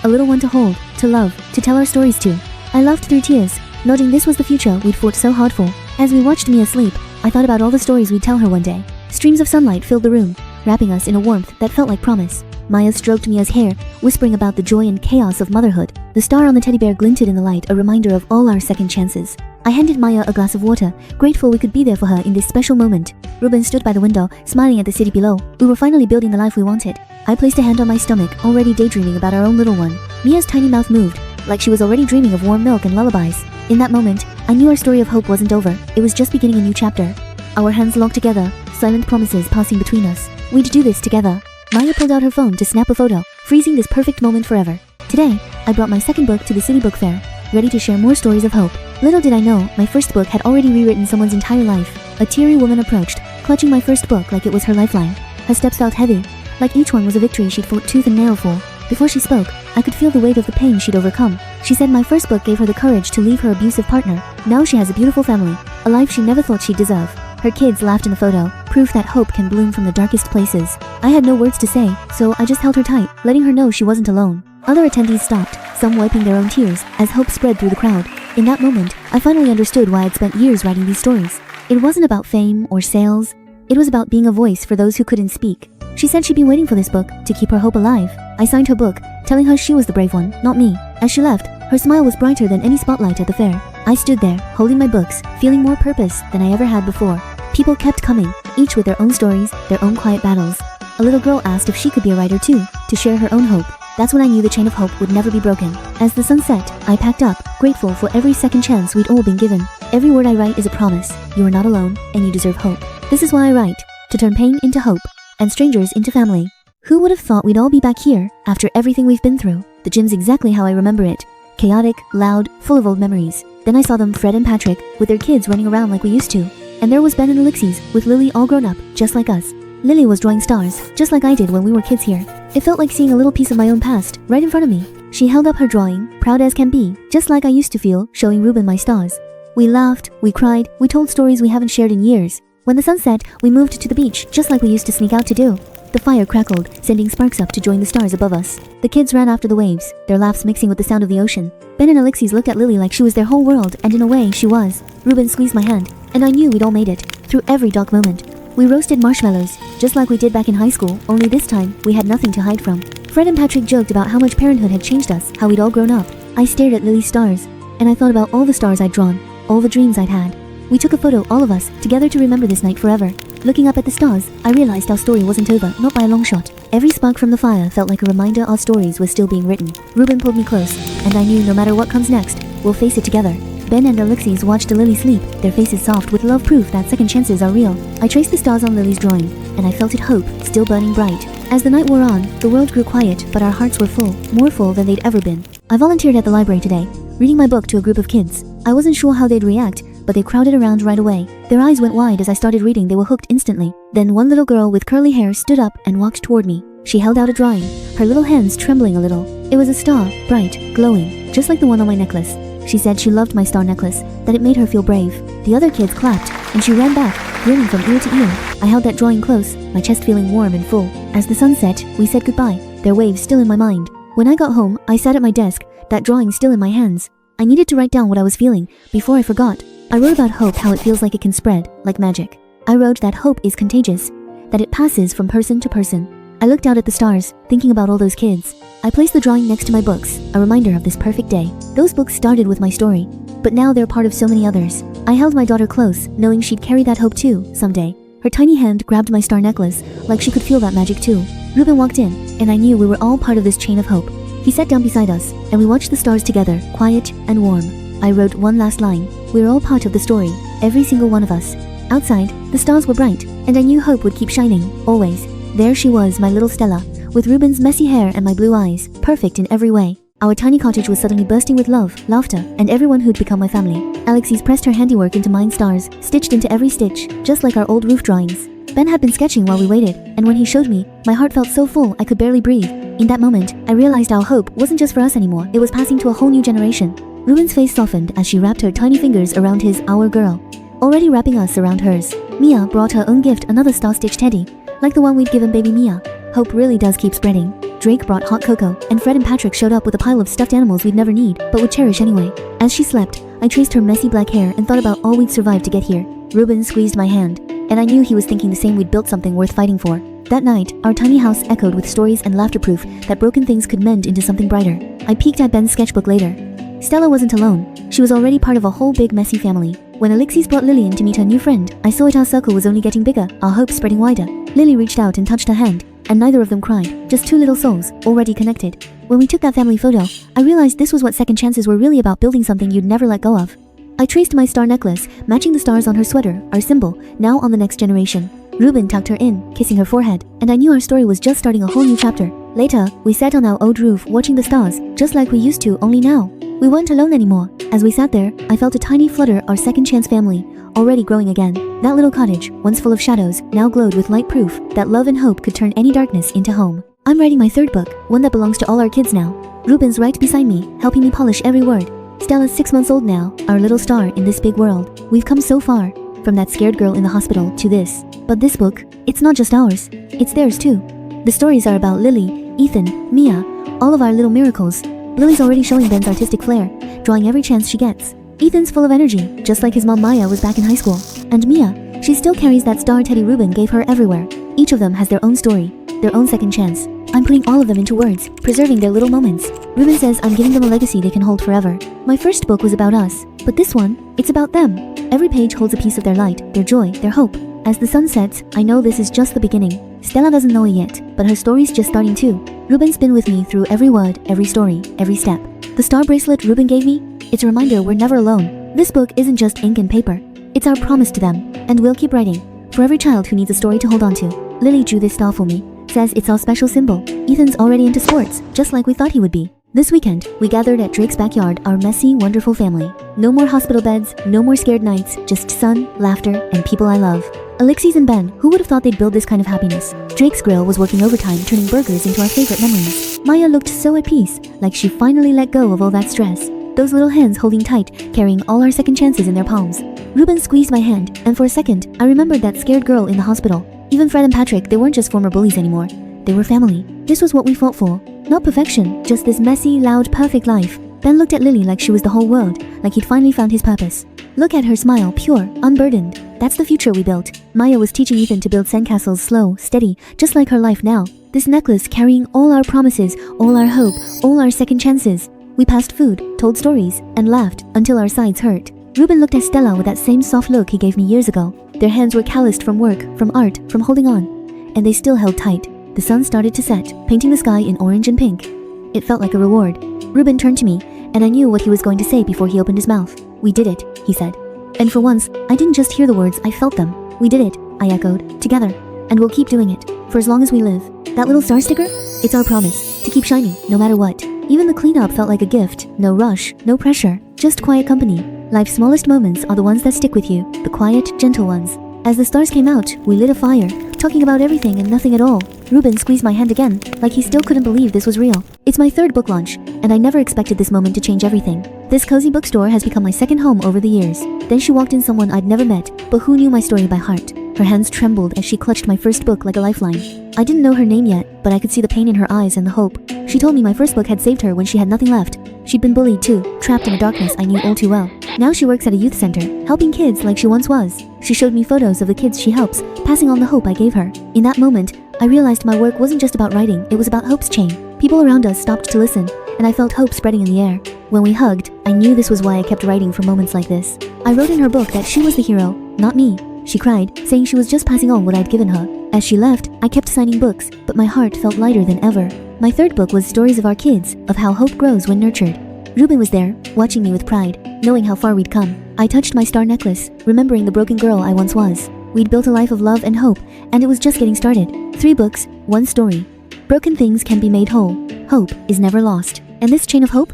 A little one to hold, to love, to tell our stories to. I laughed through tears, noting this was the future we'd fought so hard for. As we watched Mia sleep, I thought about all the stories we'd tell her one day. Streams of sunlight filled the room, wrapping us in a warmth that felt like promise. Maya stroked Mia's hair, whispering about the joy and chaos of motherhood. The star on the teddy bear glinted in the light, a reminder of all our second chances. I handed Maya a glass of water, grateful we could be there for her in this special moment. Ruben stood by the window, smiling at the city below. We were finally building the life we wanted. I placed a hand on my stomach, already daydreaming about our own little one. Mia's tiny mouth moved, like she was already dreaming of warm milk and lullabies. In that moment, I knew our story of hope wasn't over. It was just beginning a new chapter. Our hands locked together, silent promises passing between us. We'd do this together. Maya pulled out her phone to snap a photo, freezing this perfect moment forever. Today, I brought my second book to the city book fair, ready to share more stories of hope. Little did I know, my first book had already rewritten someone's entire life. A teary woman approached, clutching my first book like it was her lifeline. Her steps felt heavy, like each one was a victory she'd fought tooth and nail for. Before she spoke, I could feel the weight of the pain she'd overcome. She said my first book gave her the courage to leave her abusive partner. Now she has a beautiful family, a life she never thought she'd deserve. Her kids laughed in the photo, proof that hope can bloom from the darkest places. I had no words to say, so I just held her tight, letting her know she wasn't alone. Other attendees stopped, some wiping their own tears, as hope spread through the crowd. In that moment, I finally understood why I'd spent years writing these stories. It wasn't about fame or sales. It was about being a voice for those who couldn't speak. She said she'd been waiting for this book to keep her hope alive. I signed her book, telling her she was the brave one, not me. As she left, her smile was brighter than any spotlight at the fair. I stood there, holding my books, feeling more purpose than I ever had before. People kept coming, each with their own stories, their own quiet battles. A little girl asked if she could be a writer too, to share her own hope. That's when I knew the chain of hope would never be broken. As the sun set, I packed up, grateful for every second chance we'd all been given. Every word I write is a promise. You are not alone, and you deserve hope. This is why I write, to turn pain into hope, and strangers into family. Who would have thought we'd all be back here, after everything we've been through? The gym's exactly how I remember it. Chaotic, loud, full of old memories. Then I saw them, Fred and Patrick, with their kids running around like we used to. And there was Ben and Alexis, with Lily all grown up, just like us. Lily was drawing stars, just like I did when we were kids here. It felt like seeing a little piece of my own past, right in front of me. She held up her drawing, proud as can be, just like I used to feel, showing Ruben my stars. We laughed, we cried, we told stories we haven't shared in years. When the sun set, we moved to the beach, just like we used to sneak out to do. The fire crackled, sending sparks up to join the stars above us. The kids ran after the waves, their laughs mixing with the sound of the ocean. Ben and Alexis looked at Lily like she was their whole world, and in a way, she was. Ruben squeezed my hand, and I knew we'd all made it, through every dark moment. We roasted marshmallows, just like we did back in high school, only this time, we had nothing to hide from. Fred and Patrick joked about how much parenthood had changed us, how we'd all grown up. I stared at Lily's stars, and I thought about all the stars I'd drawn, all the dreams I'd had. We took a photo, all of us, together to remember this night forever. Looking up at the stars, I realized our story wasn't over, not by a long shot. Every spark from the fire felt like a reminder our stories were still being written. Ruben pulled me close, and I knew no matter what comes next, we'll face it together. Ben and Alexis watched Lily sleep, their faces soft with love, proof that second chances are real. I traced the stars on Lily's drawing, and I felt it hope, still burning bright. As the night wore on, the world grew quiet, but our hearts were full, more full than they'd ever been. I volunteered at the library today, reading my book to a group of kids. I wasn't sure how they'd react, but they crowded around right away. Their eyes went wide as I started reading. They were hooked instantly. Then one little girl with curly hair stood up and walked toward me. She held out a drawing, her little hands trembling a little. It was a star, bright, glowing, just like the one on my necklace. She said she loved my star necklace, that it made her feel brave. The other kids clapped, and she ran back, grinning from ear to ear. I held that drawing close, my chest feeling warm and full. As the sun set, we said goodbye, their waves still in my mind. When I got home, I sat at my desk, that drawing still in my hands. I needed to write down what I was feeling, before I forgot. I wrote about hope, how it feels like it can spread, like magic. I wrote that hope is contagious, that it passes from person to person. I looked out at the stars, thinking about all those kids. I placed the drawing next to my books, a reminder of this perfect day. Those books started with my story, but now they're part of so many others. I held my daughter close, knowing she'd carry that hope too, someday. Her tiny hand grabbed my star necklace, like she could feel that magic too. Ruben walked in, and I knew we were all part of this chain of hope. He sat down beside us, and we watched the stars together, quiet and warm. I wrote one last line. We're all part of the story, every single one of us. Outside, the stars were bright, and I knew hope would keep shining, always. There she was, my little Stella, with Ruben's messy hair and my blue eyes, perfect in every way. Our tiny cottage was suddenly bursting with love, laughter, and everyone who'd become my family. Alexis pressed her handiwork into mine, stars, stitched into every stitch, just like our old roof drawings. Ben had been sketching while we waited, and when he showed me, my heart felt so full I could barely breathe. In that moment, I realized our hope wasn't just for us anymore, it was passing to a whole new generation. Ruben's face softened as she wrapped her tiny fingers around his our girl, already wrapping us around hers. Mia brought her own gift, another star-stitched teddy, like the one we'd given baby Mia. Hope really does keep spreading. Drake brought hot cocoa, and Fred and Patrick showed up with a pile of stuffed animals we'd never need, but would cherish anyway. As she slept, I traced her messy black hair and thought about all we'd survived to get here. Ruben squeezed my hand, and I knew he was thinking the same. We'd built something worth fighting for. That night, our tiny house echoed with stories and laughter, proof that broken things could mend into something brighter. I peeked at Ben's sketchbook later. Stella wasn't alone. She was already part of a whole big messy family. When Alexis brought Lily in to meet her new friend, I saw it. Our circle was only getting bigger, our hope spreading wider. Lily reached out and touched her hand, and neither of them cried, just two little souls, already connected. When we took that family photo, I realized this was what second chances were really about, building something you'd never let go of. I traced my star necklace, matching the stars on her sweater, our symbol, now on the next generation. Ruben tucked her in, kissing her forehead, and I knew our story was just starting a whole new chapter. Later, we sat on our old roof watching the stars, just like we used to, only now. We weren't alone anymore. As we sat there, I felt a tiny flutter, our second chance family, already growing again. That little cottage, once full of shadows, now glowed with light, proof that love and hope could turn any darkness into home. I'm writing my third book, one that belongs to all our kids now. Ruben's right beside me, helping me polish every word. Stella's 6 months old now, our little star in this big world. We've come so far, from that scared girl in the hospital to this. But this book, it's not just ours, it's theirs too. The stories are about Lily, Ethan, Mia, all of our little miracles. Lily's already showing Ben's artistic flair, drawing every chance she gets. Ethan's full of energy, just like his mom Maya was back in high school. And Mia, she still carries that star Teddy Ruben gave her everywhere. Each of them has their own story, their own second chance. I'm putting all of them into words, preserving their little moments. Ruben says I'm giving them a legacy they can hold forever. My first book was about us, but this one, it's about them. Every page holds a piece of their light, their joy, their hope. As the sun sets, I know this is just the beginning. Stella doesn't know it yet, but her story's just starting too. Ruben's been with me through every word, every story, every step. The star bracelet Ruben gave me, it's a reminder we're never alone. This book isn't just ink and paper. It's our promise to them, and we'll keep writing. For every child who needs a story to hold on to. Lily drew this star for me, says it's our special symbol. Ethan's already into sports, just like we thought he would be. This weekend, we gathered at Drake's backyard, our messy, wonderful family. No more hospital beds, no more scared nights, just sun, laughter, and people I love. Alexis and Ben, who would have thought they'd build this kind of happiness? Drake's grill was working overtime, turning burgers into our favorite memories. Maya looked so at peace, like she finally let go of all that stress. Those little hands holding tight, carrying all our second chances in their palms. Ruben squeezed my hand, and for a second, I remembered that scared girl in the hospital. Even Fred and Patrick, they weren't just former bullies anymore. They were family. This was what we fought for. Not perfection, just this messy, loud, perfect life. Ben looked at Lily like she was the whole world, like he'd finally found his purpose. Look at her smile, pure, unburdened. That's the future we built. Maya was teaching Ethan to build sandcastles slow, steady, just like her life now. This necklace carrying all our promises, all our hope, all our second chances. We passed food, told stories, and laughed until our sides hurt. Ruben looked at Stella with that same soft look he gave me years ago. Their hands were calloused from work, from art, from holding on. And they still held tight. The sun started to set, painting the sky in orange and pink. It felt like a reward. Ruben turned to me, and I knew what he was going to say before he opened his mouth. We did it, he said. And for once, I didn't just hear the words, I felt them. We did it, I echoed, together. And we'll keep doing it, for as long as we live. That little star sticker? It's our promise, to keep shining, no matter what. Even the cleanup felt like a gift. No rush, no pressure, just quiet company. Life's smallest moments are the ones that stick with you, the quiet, gentle ones. As the stars came out, we lit a fire, talking about everything and nothing at all. Ruben squeezed my hand again, like he still couldn't believe this was real. It's my third book launch, and I never expected this moment to change everything. This cozy bookstore has become my second home over the years. Then she walked in someone I'd never met, but who knew my story by heart. Her hands trembled as she clutched my first book like a lifeline. I didn't know her name yet, but I could see the pain in her eyes and the hope. She told me my first book had saved her when she had nothing left. She'd been bullied too, trapped in a darkness I knew all too well. Now she works at a youth center, helping kids like she once was. She showed me photos of the kids she helps, passing on the hope I gave her. In that moment, I realized my work wasn't just about writing, it was about hope's chain. People around us stopped to listen, and I felt hope spreading in the air. When we hugged, I knew this was why I kept writing for moments like this. I wrote in her book that she was the hero, not me. She cried, saying she was just passing on what I'd given her. As she left, I kept signing books, but my heart felt lighter than ever. My third book was stories of our kids, of how hope grows when nurtured. Ruben was there, watching me with pride, knowing how far we'd come. I touched my star necklace, remembering the broken girl I once was. We'd built a life of love and hope, and it was just getting started. 3 books, 1 story. Broken things can be made whole. Hope is never lost. And this chain of hope?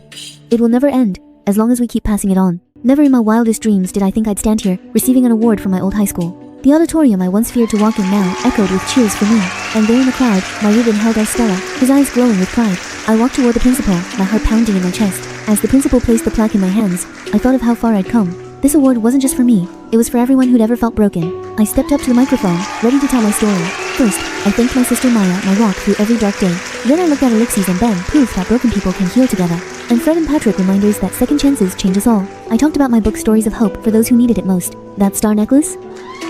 It will never end, as long as we keep passing it on. Never in my wildest dreams did I think I'd stand here, receiving an award from my old high school. The auditorium I once feared to walk in now echoed with cheers for me. And there in the crowd, my Ruben held our Stella, his eyes glowing with pride. I walked toward the principal, my heart pounding in my chest. As the principal placed the plaque in my hands, I thought of how far I'd come. This award wasn't just for me, it was for everyone who'd ever felt broken. I stepped up to the microphone, ready to tell my story. First, I thanked my sister Maya, my rock through every dark day. Then I looked at Alexis and Ben, proof that broken people can heal together. And Fred and Patrick, reminders that second chances change us all. I talked about my book Stories of Hope for those who needed it most. That star necklace?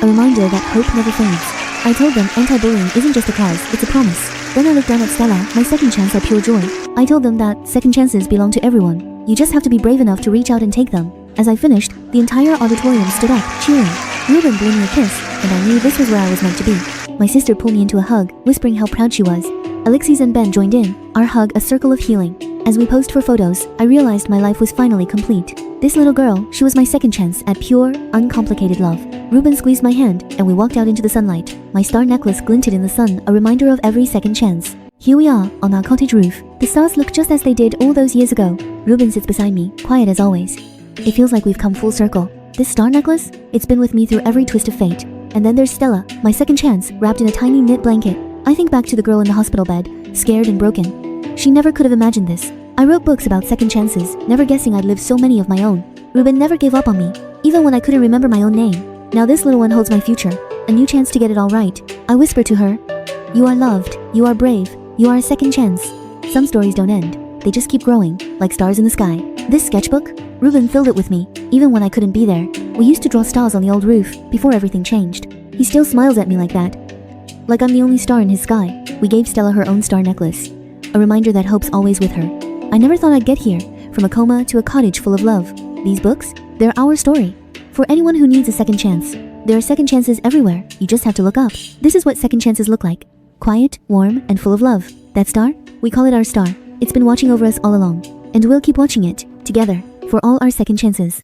A reminder that hope never fades. I told them anti-bullying isn't just a cause, it's a promise. Then I looked down at Stella, my second chance at pure joy. I told them that second chances belong to everyone. You just have to be brave enough to reach out and take them. As I finished, the entire auditorium stood up, cheering. Ruben blew me a kiss, and I knew this was where I was meant to be. My sister pulled me into a hug, whispering how proud she was. Alexis and Ben joined in, our hug a circle of healing. As we posed for photos, I realized my life was finally complete. This little girl, she was my second chance at pure, uncomplicated love. Ruben squeezed my hand, and we walked out into the sunlight. My star necklace glinted in the sun, a reminder of every second chance. Here we are, on our cottage roof. The stars look just as they did all those years ago. Ruben sits beside me, quiet as always. It feels like we've come full circle. This star necklace? It's been with me through every twist of fate. And then there's Stella, my second chance, wrapped in a tiny knit blanket. I think back to the girl in the hospital bed, scared and broken. She never could have imagined this. I wrote books about second chances, never guessing I'd live so many of my own. Ruben never gave up on me, even when I couldn't remember my own name. Now this little one holds my future, a new chance to get it all right. I whisper to her, "You are loved, you are brave, you are a second chance." Some stories don't end. They just keep growing, like stars in the sky. This sketchbook? Ruben filled it with me, even when I couldn't be there. We used to draw stars on the old roof, before everything changed. He still smiles at me like that. Like I'm the only star in his sky. We gave Stella her own star necklace. A reminder that hope's always with her. I never thought I'd get here, from a coma to a cottage full of love. These books? They're our story. For anyone who needs a second chance. There are second chances everywhere, you just have to look up. This is what second chances look like. Quiet, warm, and full of love. That star? We call it our star. It's been watching over us all along. And we'll keep watching it, together, for all our second chances.